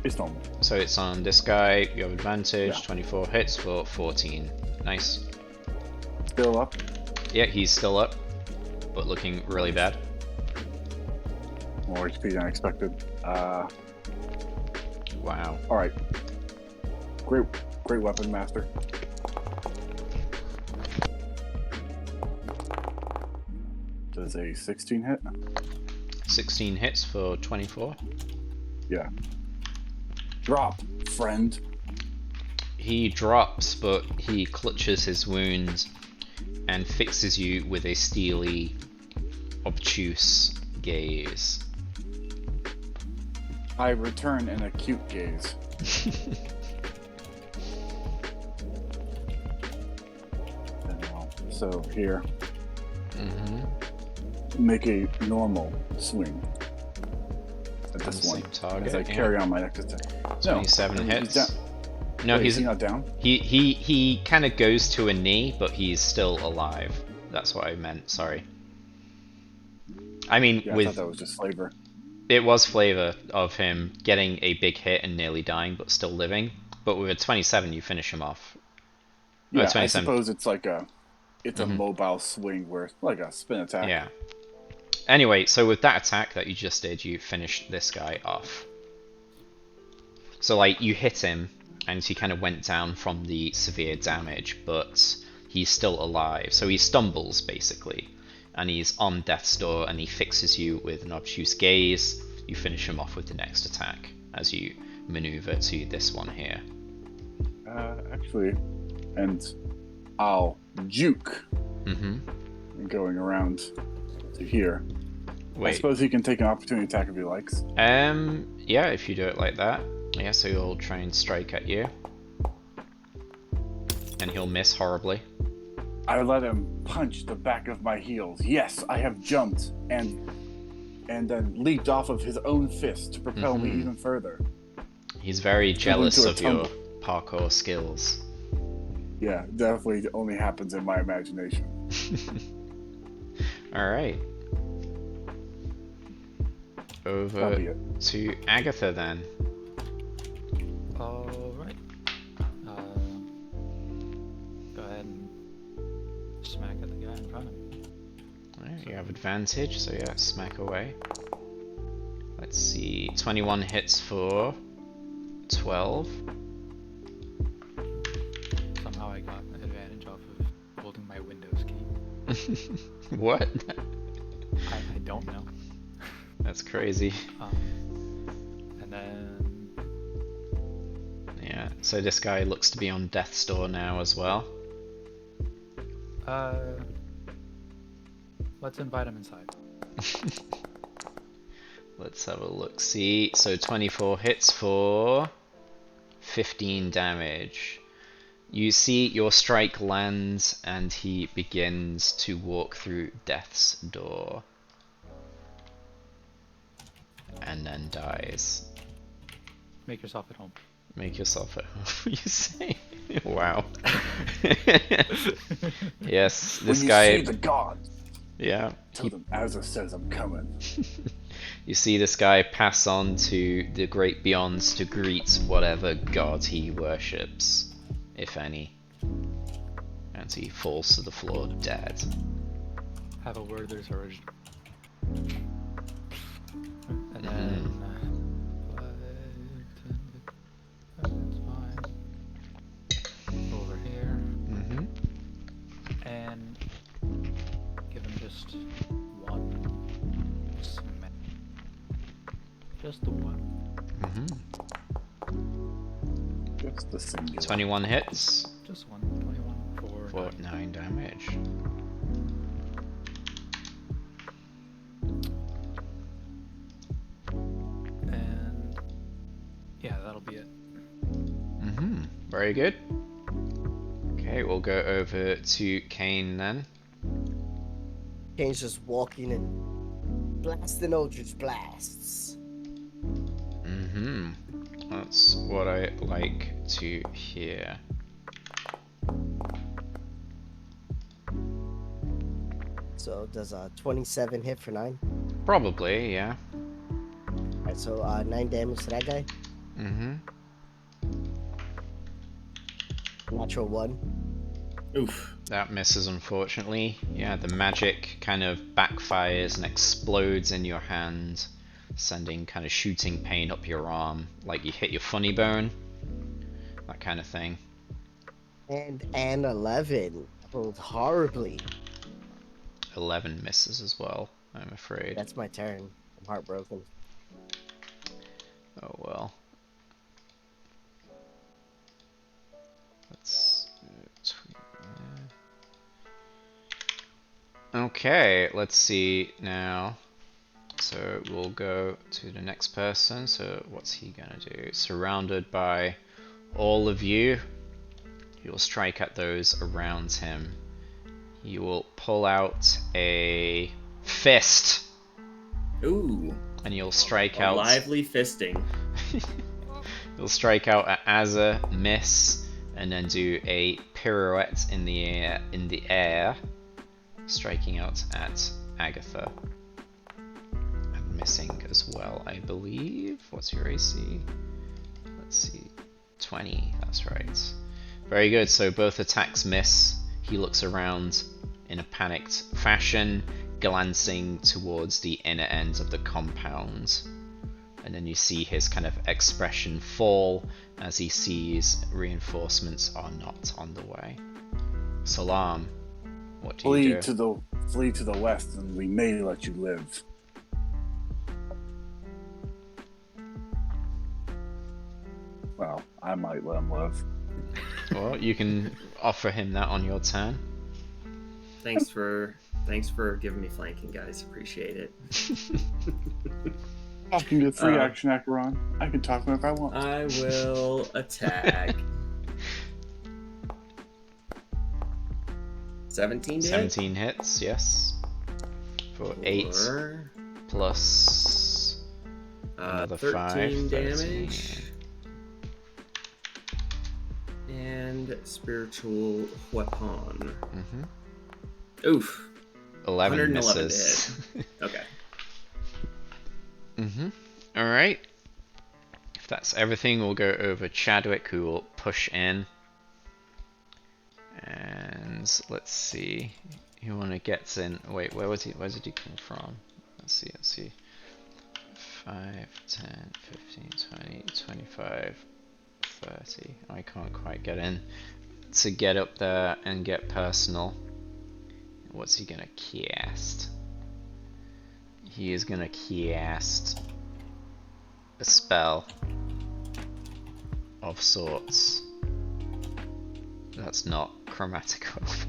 It's normal. So it's on this guy. You have advantage. Yeah. 24 hits for 14. Nice. Still up. Yeah, he's still up, but looking really bad. More HP than expected. Wow. All right. Great weapon, master. Does a 16 hit? 16 hits for 24. Yeah. Drop, friend. He drops, but he clutches his wound and fixes you with a steely, obtuse gaze. I return an acute gaze. So here, make a normal swing at On this the one same target, as I yeah. carry on my next attack. 27 he's hits. down. No, Wait, he's is he not down? he kind of goes to a knee, but he's still alive. That's what I meant. Sorry. I mean, Yeah, I thought that was just flavor. it was flavor of him getting a big hit and nearly dying, but still living. But with a 27, you finish him off. Yeah, I 27. suppose it's like a mobile swing where it's like a spin attack. Yeah. Anyway, so with that attack that you just did, you finished this guy off. So like you hit him, and he kind of went down from the severe damage, but he's still alive. So he stumbles basically, and he's on death's door, and he fixes you with an obtuse gaze. You finish him off with the next attack as you maneuver to this one here. Actually, and I'll juke. Mm-hmm. Going around to here. Wait. I suppose he can take an opportunity attack if he likes. Yeah, if you do it like that. Yeah, so he'll try and strike at you. And he'll miss horribly. I let him punch the back of my heels. Yes, I have jumped and then leaped off of his own fist to propel me even further. He's very jealous of your parkour skills. Yeah, definitely only happens in my imagination. Alright. Over That'll be it. to Agatha then. Alright. Go ahead and smack at the guy in front of me. Alright, you have advantage, so yeah, smack away. Let's see, 21 hits for 12. Somehow I got an advantage off of holding my Windows key. What? I don't know. That's crazy. And then Yeah, so this guy looks to be on death's door now as well. let's invite him inside. Let's have a look. See, so 24 hits for 15 damage. You see your strike lands and he begins to walk through death's door. And then dies. Make yourself at home. Make yourself at home, you say? Wow. Yes, this When you guy. see the gods, Yeah. tell them Azza says I'm coming. You see this guy pass on to the great beyonds to greet whatever god he worships, if any. And he falls to the floor dead. Have a word with his origin. And then that's fine. Over here. Mm-hmm. And give him just one smack. Just the one. Mm-hmm. Just the singular. 21 hits Just one. 21 for 9 damage. And yeah, that'll be it. Mm-hmm. Very good. Okay, we'll go over to Kane then. Kane's just walking and blasting Eldritch blasts. Mm-hmm. That's what I like to hear. So does a 27 hit for 9? Probably, yeah. Alright, so 9 damage to that guy. Mm-hmm. Natural 1. Oof. That misses, unfortunately. Yeah, the magic kind of backfires and explodes in your hand, sending kind of shooting pain up your arm, like you hit your funny bone. That kind of thing. And an 11. Rolled horribly. 11 misses as well, I'm afraid. That's my turn. I'm heartbroken. Oh well. Let's tweet there. Okay, let's see now. So we'll go to the next person. So what's he gonna do? Surrounded by all of you, you'll strike at those around him. You will pull out a fist, Ooh. and you'll strike A out. lively fisting. You'll strike out at Azza, miss, and then do a pirouette in the air, striking out at Agatha. And missing as well, I believe. What's your AC? Let's see. 20, that's right. Very good, so both attacks miss. He looks around in a panicked fashion, glancing towards the inner end of the compound. And then you see his kind of expression fall as he sees reinforcements are not on the way. Salam, what do you do? Flee to the west, and we may let you live. Well, I might let him live. Well, you can offer him that on your turn. Thanks for giving me flanking, guys. Appreciate it. I can get 3 action Acheron. I can talk whenever I want. I will attack. 17 to hit? 17 hits, yes. For 8 plus another 13 5. 13. damage. And spiritual weapon. Mm-hmm. Oof. 11 111 misses. to hit. Okay. Mm-hmm. Alright. If that's everything, we'll go over Chadwick, who will push in. And let's see. Who wanna gets in. Wait, where did he come from? Let's see. 5, 10, 15, 20, 25, 30. I can't quite get in to get up there and get personal. What's he gonna cast? He is gonna cast a spell of sorts. That's not chromatical.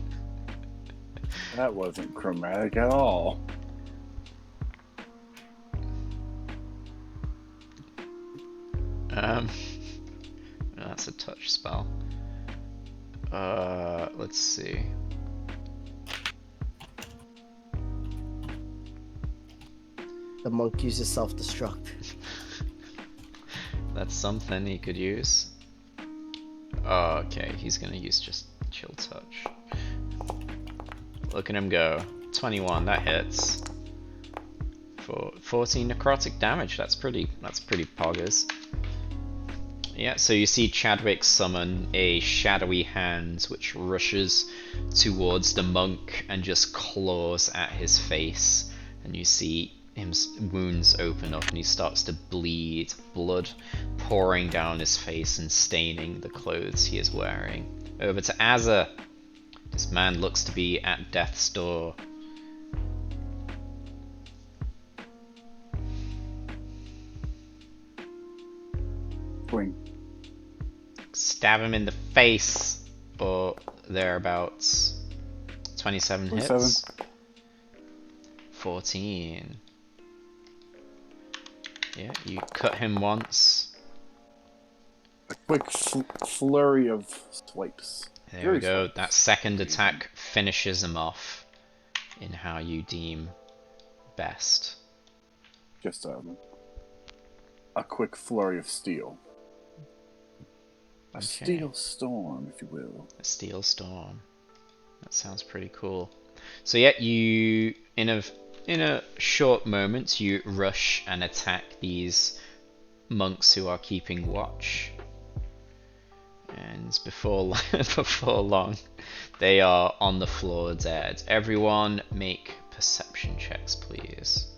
That wasn't chromatic at all. That's a touch spell. Let's see. The monk uses self-destruct. That's something he could use. Oh, okay, he's gonna use just chill touch. Look at him go. 21, that hits. For 14 necrotic damage, that's pretty poggers. Yeah, so you see Chadwick summon a shadowy hand which rushes towards the monk and just claws at his face. And you see his wounds open up and he starts to bleed, blood pouring down his face and staining the clothes he is wearing. Over to Azza. This man looks to be at death's door. Swing. Stab him in the face, or thereabouts. 27 hits. 14. Yeah, you cut him once. A quick flurry of swipes. There we go. That second attack finishes him off in how you deem best. Just a quick flurry of steel. A Okay. steel storm, if you will. A steel storm. That sounds pretty cool. So yeah, you in a short moment you rush and attack these monks who are keeping watch. And before long, they are on the floor dead. Everyone make perception checks, please.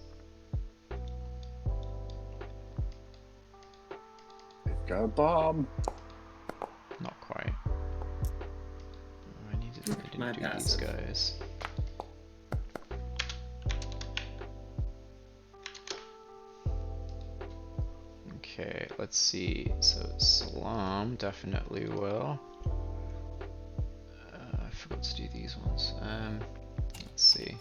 They've got a bomb. Not quite. I didn't My do these passive. guys. Okay, let's see. So Salam definitely will. I forgot to do these ones. Let's see.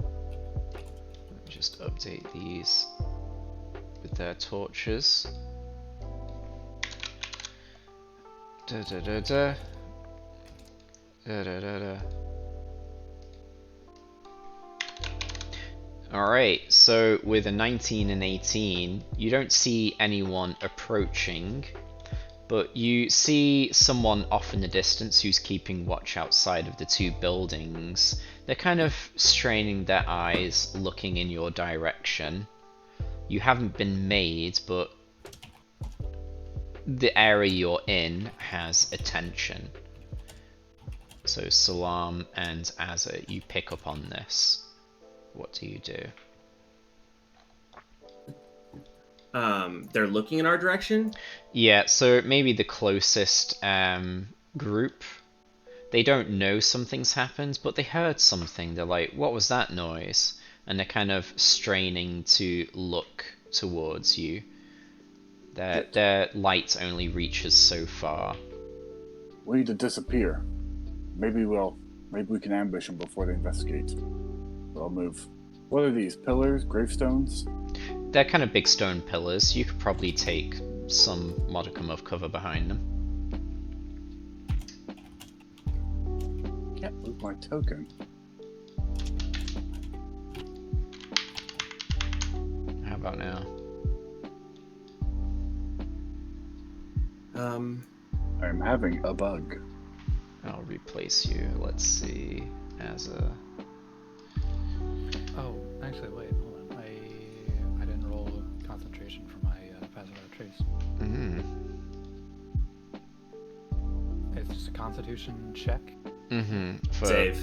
Let me just update these with their torches. Da da da da. Da da da da. Alright, so with a 19 and 18, you don't see anyone approaching, but you see someone off in the distance who's keeping watch outside of the two buildings. They're kind of straining their eyes, looking in your direction. You haven't been made, but the area you're in has attention. So Salam and Azza, you pick up on this. What do you do? They're looking in our direction. Yeah, so maybe the closest group. They don't know something's happened, but they heard something. They're like, what was that noise? And they're kind of straining to look towards you. Their light only reaches so far. We need to disappear. Maybe we can ambush them before they investigate. I'll move. What are these? Pillars? Gravestones? They're kind of big stone pillars. You could probably take some modicum of cover behind them. Can't move my token. How about now? I'm having a bug. I'll replace you. Let's see. As a. Oh, actually, wait, hold on. I didn't roll concentration for my passive without trace. Mm. It's just a Constitution check. Mm-hmm. For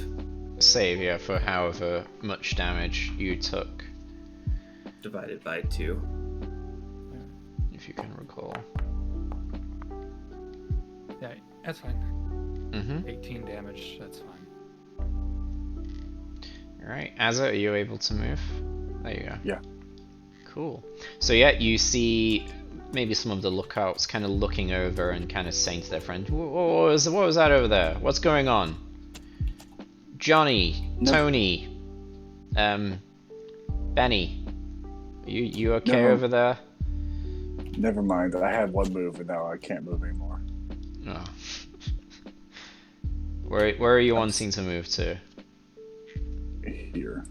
Save yeah, for however much damage you took, divided by 2. if you can recall. Yeah, that's fine. Mm-hmm. 18 damage, that's fine. Alright, Azza, are you able to move? There you go. Yeah. Cool. So yeah, you see maybe some of the lookouts kind of looking over and kind of saying to their friend, what was that over there? What's going on? Johnny, No. Tony, Benny, you okay No. over there? Never mind. I had one move and now I can't move anymore. Oh. Where are you wanting to move to? Here.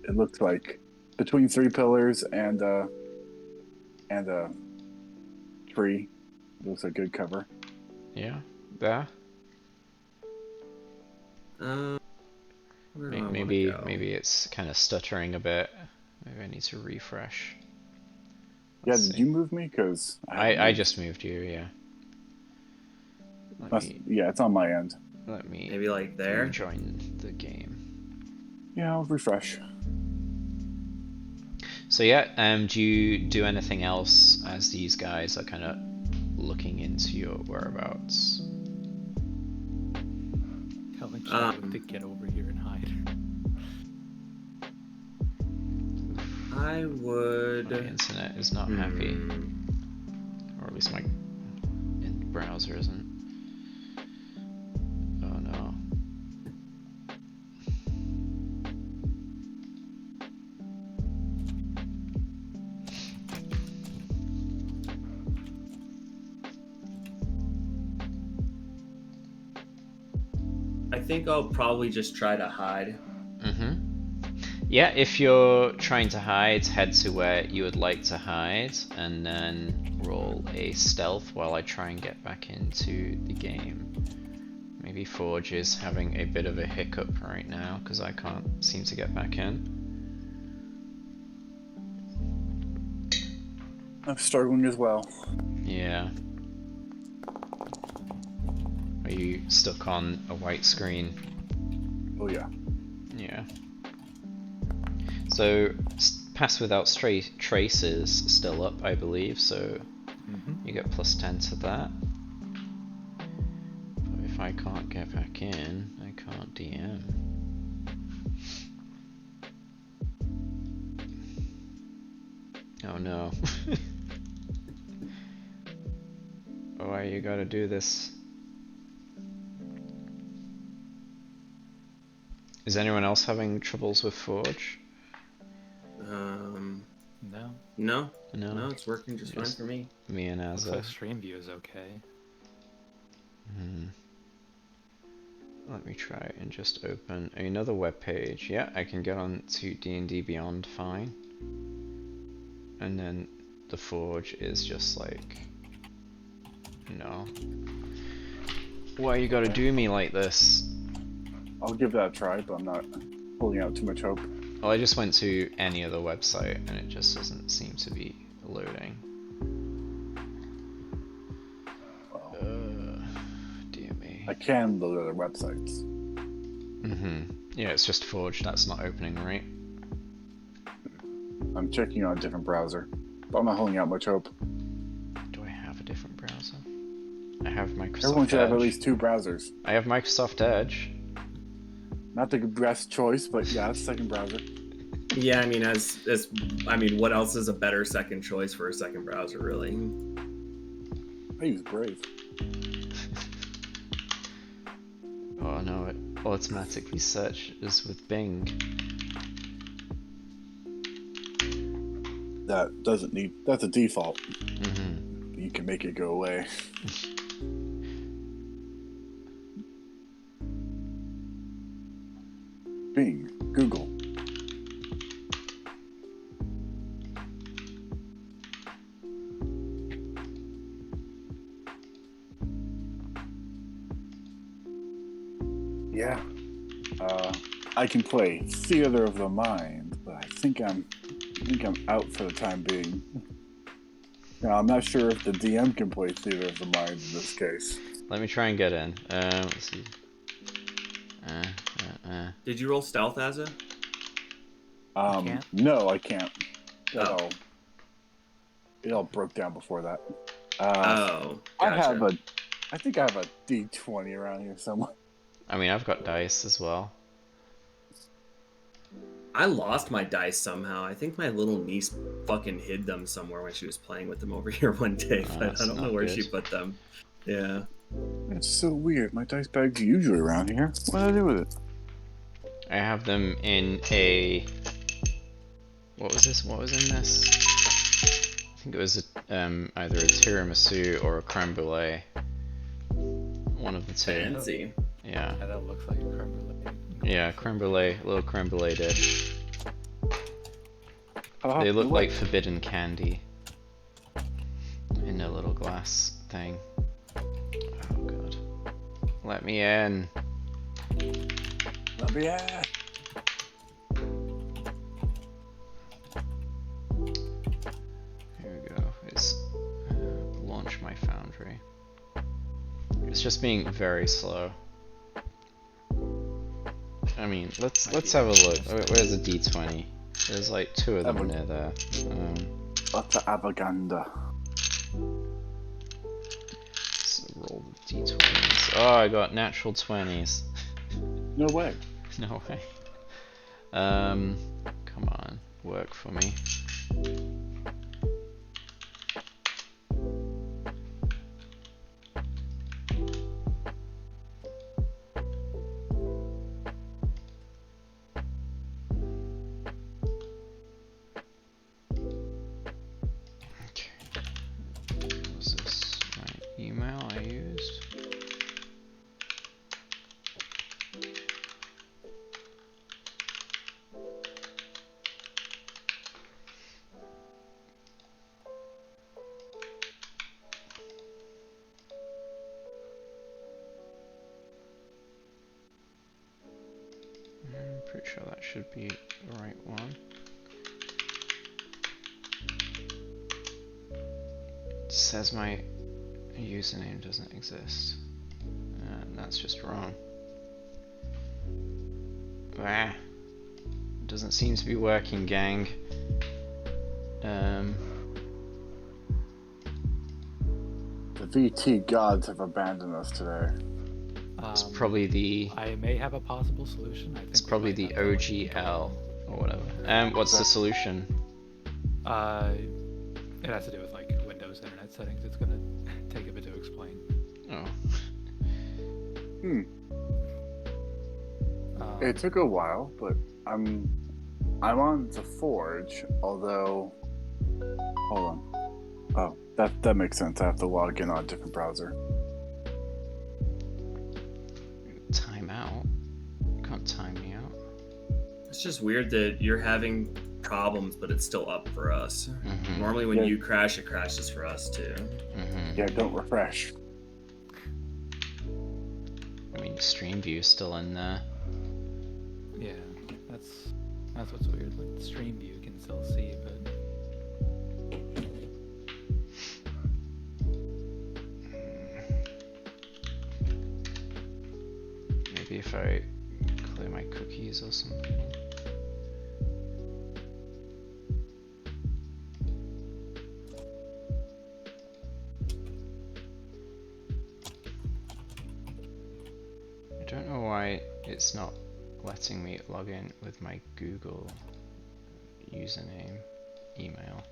It looks like between 3 pillars and a tree. Looks like good cover. Yeah, there. Where do I wanna Maybe go? it's kind of stuttering a bit. Maybe I need to refresh. Yeah, Let's did see. you move me? Because I just moved you, yeah. Yeah, it's on my end. Let me Maybe like there? join the game. Yeah, I'll refresh. So yeah, do you do anything else as these guys are kind of looking into your whereabouts? Telling Chadwick to get over here and hide. I would. My internet is not happy, or at least my browser isn't. Oh no. I think I'll probably just try to hide. Mm-hmm. Yeah, if you're trying to hide, head to where you would like to hide, and then roll a stealth while I try and get back into the game. Maybe Forge is having a bit of a hiccup right now, because I can't seem to get back in. I'm struggling as well. Yeah. Are you stuck on a white screen? Oh yeah. Yeah. So, Pass Without Trace is still up, I believe, so you get +10 to that. But if I can't get back in, I can't DM. Oh no. Why you gotta do this? Is anyone else having troubles with Forge? No. No, it's working just fine for me. Me and Looks Azza. like stream view is okay. Let me try and just open another web page. Yeah, I can get on to D&D Beyond fine. And then the Forge is just like, no. Why you gotta do me like this? I'll give that a try, but I'm not holding out too much hope. Well, I just went to any other website and it just doesn't seem to be loading. Dear me. I can load other websites. Yeah, it's just Forge that's not opening, right? I'm checking on a different browser, but I'm not holding out much hope. Do I have a different browser? I have Microsoft Everyone should Edge. have at least 2 browsers. I have Microsoft Edge. Not the best choice, but yeah, it's a second browser. Yeah, I mean, what else is a better second choice for a second browser, really? I use Brave. Oh no, it automatically searches with Bing. That doesn't need. That's a default. You can make it go away. Bing, Google. Yeah. I can play Theater of the Mind, but I think I'm out for the time being. Now, I'm not sure if the DM can play Theater of the Mind in this case. Let me try and get in. Let's see. Did you roll stealth, Asa? can't? No, I can't. Oh. It all broke down before that. Oh, gotcha. I think I have a D20 around here somewhere. I mean, I've got dice as well. I lost my dice somehow. I think my little niece fucking hid them somewhere when she was playing with them over here one day, but that's I don't know not where good. she put them. Yeah. It's so weird. My dice bags are usually around here. What do I do with it? I have them in a... What was this? What was in this? I think it was either a tiramisu or a creme brulee. One of the two. Fancy. Yeah. Yeah, that looks like a creme brulee. Yeah, creme brulee, a little creme brulee dish. Oh, They look like forbidden candy in a little glass thing. Oh god. Let me in. Let me in. Here we go. It's launch my foundry. It's just being very slow. I mean, let's have a look. Where's the D20? There's like 2 of them near there. Utter abaganda. Let's roll the D20s. Oh, I got natural 20s. No way. No way. Come on, work for me. Was this my email I used? I'm pretty sure that should be the right one. It says my username doesn't exist. And that's just wrong. Ah, doesn't seem to be working, gang. The VT gods have abandoned us today. It's probably the... I may have a possible solution. I think It's probably the OGL or whatever. What's the solution? It has to do with like Windows internet settings. It's gonna take a bit to explain. Oh. It took a while, but I'm on the Forge, although hold on. Oh, that makes sense. I have to log in on a different browser. Time out? Can't time me out. It's just weird that you're having problems, but it's still up for us. Mm-hmm. Normally when Yeah. you crash, it crashes for us too. Mm-hmm. Yeah, don't refresh. I mean, stream view's still in there. Yeah, that's what's weird. Like the stream view can still see, but Maybe if I clear my cookies or something. I don't know why it's not letting me log in with my Google username, email.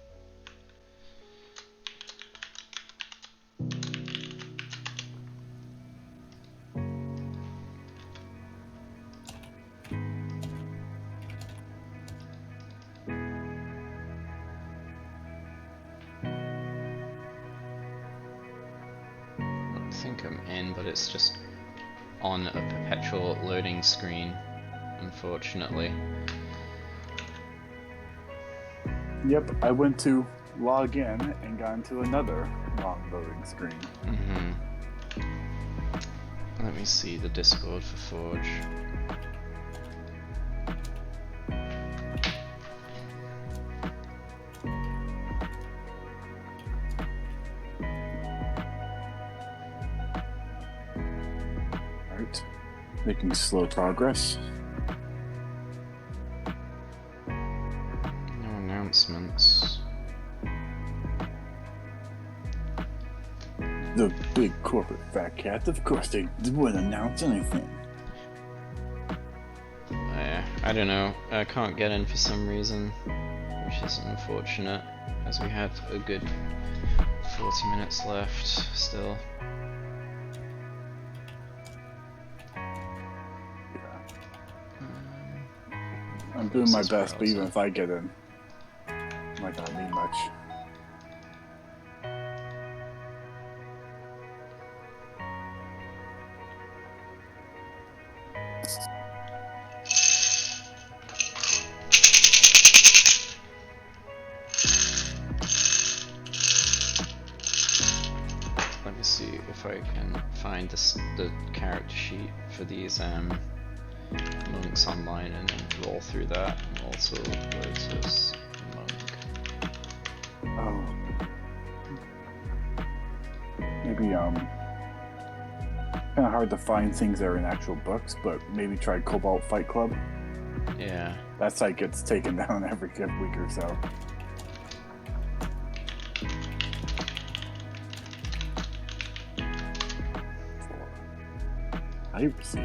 I think I'm in, but it's just on a perpetual loading screen, unfortunately. Yep, I went to log in and got into another long loading screen. Mm-hmm. Let me see the Discord for Forge. Alright. Making slow progress. No announcements. The big corporate fat cat, of course they wouldn't announce anything. Yeah, I don't know. I can't get in for some reason, which is unfortunate, as we had a good 40 minutes left still. I'm doing my Close this best, but even browser. if I get in, might not mean much. Let me see if I can find the character sheet for these monks online and then roll through that. And also Lotus monk. Oh. Maybe, kinda hard to find things that are in actual books, but maybe try Cobalt Fight Club. Yeah. That site gets taken down every week or so. Piracy.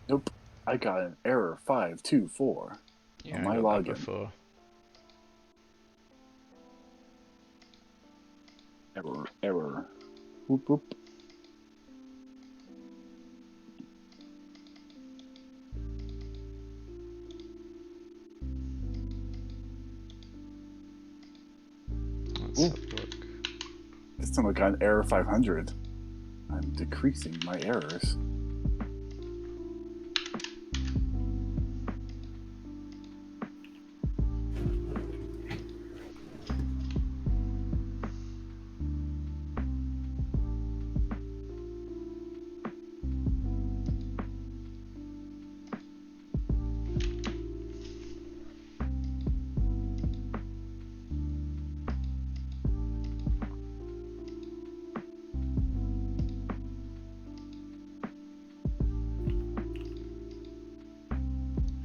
Nope. I got an error 524 Yeah, on I my got that login. before. Error. Whoop whoop. Let's Ooh. have a look. This time I got an error 500. I'm decreasing my errors.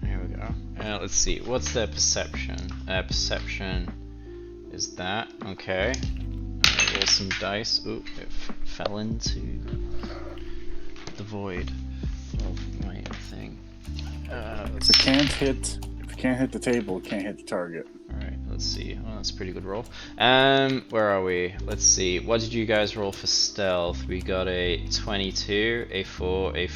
Here we go. Let's see. What's their perception? Perception is that. Okay. Roll some dice. Ooh, it fell into the void of my thing. If it can't hit the table, it can't hit the target. Alright, let's see. Oh, that's a pretty good roll. Where are we? Let's see. What did you guys roll for stealth? We got a 22, a 4, oh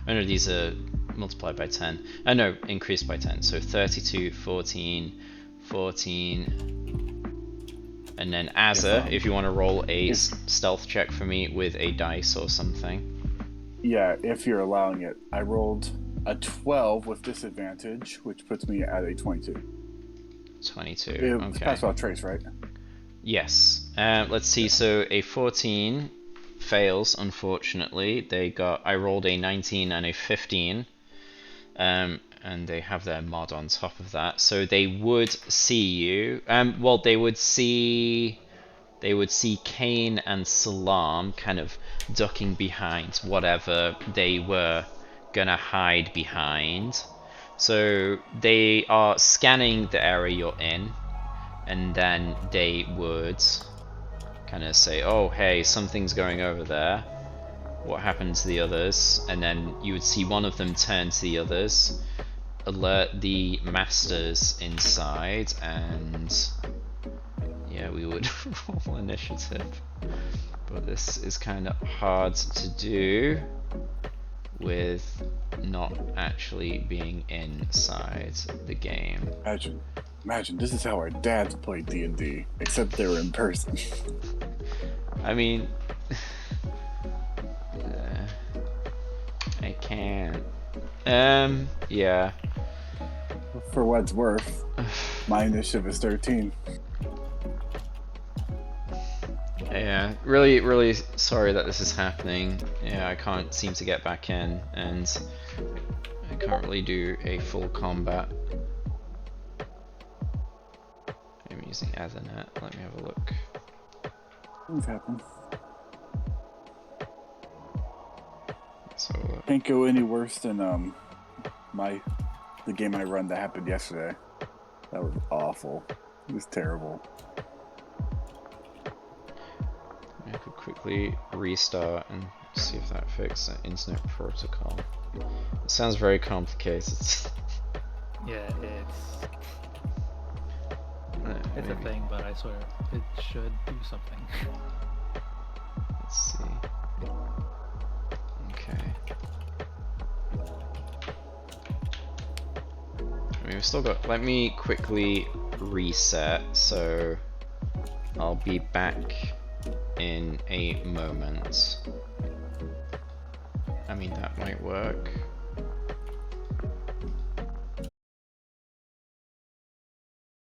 no, these are multiplied by 10. Oh no, increased by 10. So 32, 14, 14. And then Azza, if you want to roll a stealth check for me with a dice or something. Yeah, if you're allowing it. I rolled a 12 with disadvantage, which puts me at a 22. 22, It's okay. pass without trace, right? Yes. Let's see, so a 14 fails, unfortunately. I rolled a 19 and a 15. And they have their mod on top of that. So they would see you. Well, they would see Kane and Salam kind of ducking behind whatever they were gonna hide behind. So they are scanning the area you're in, and then they would kind of say, oh hey, something's going over there. What happened to the others? And then you would see one of them turn to the others, alert the masters inside, and yeah, we would roll initiative. But this is kind of hard to do with not actually being inside the game. Imagine, this is how our dads played D&D, except they were in person. I mean, I can't. Yeah. For what it's worth, my initiative is 13. Yeah, really sorry that this is happening. Yeah, I can't seem to get back in, and I can't really do a full combat. I'm using Ethernet. Let me have a look. Things happen. So Can't go any worse than the game I run that happened yesterday. That was awful. It was terrible. I could quickly restart and see if that fixes the internet protocol. It sounds very complicated. Yeah, it's a Maybe. thing, but I swear it should do something. Let's see. Okay. I mean, we've still got. Let me quickly reset, so I'll be back in a moment. I mean, that might work.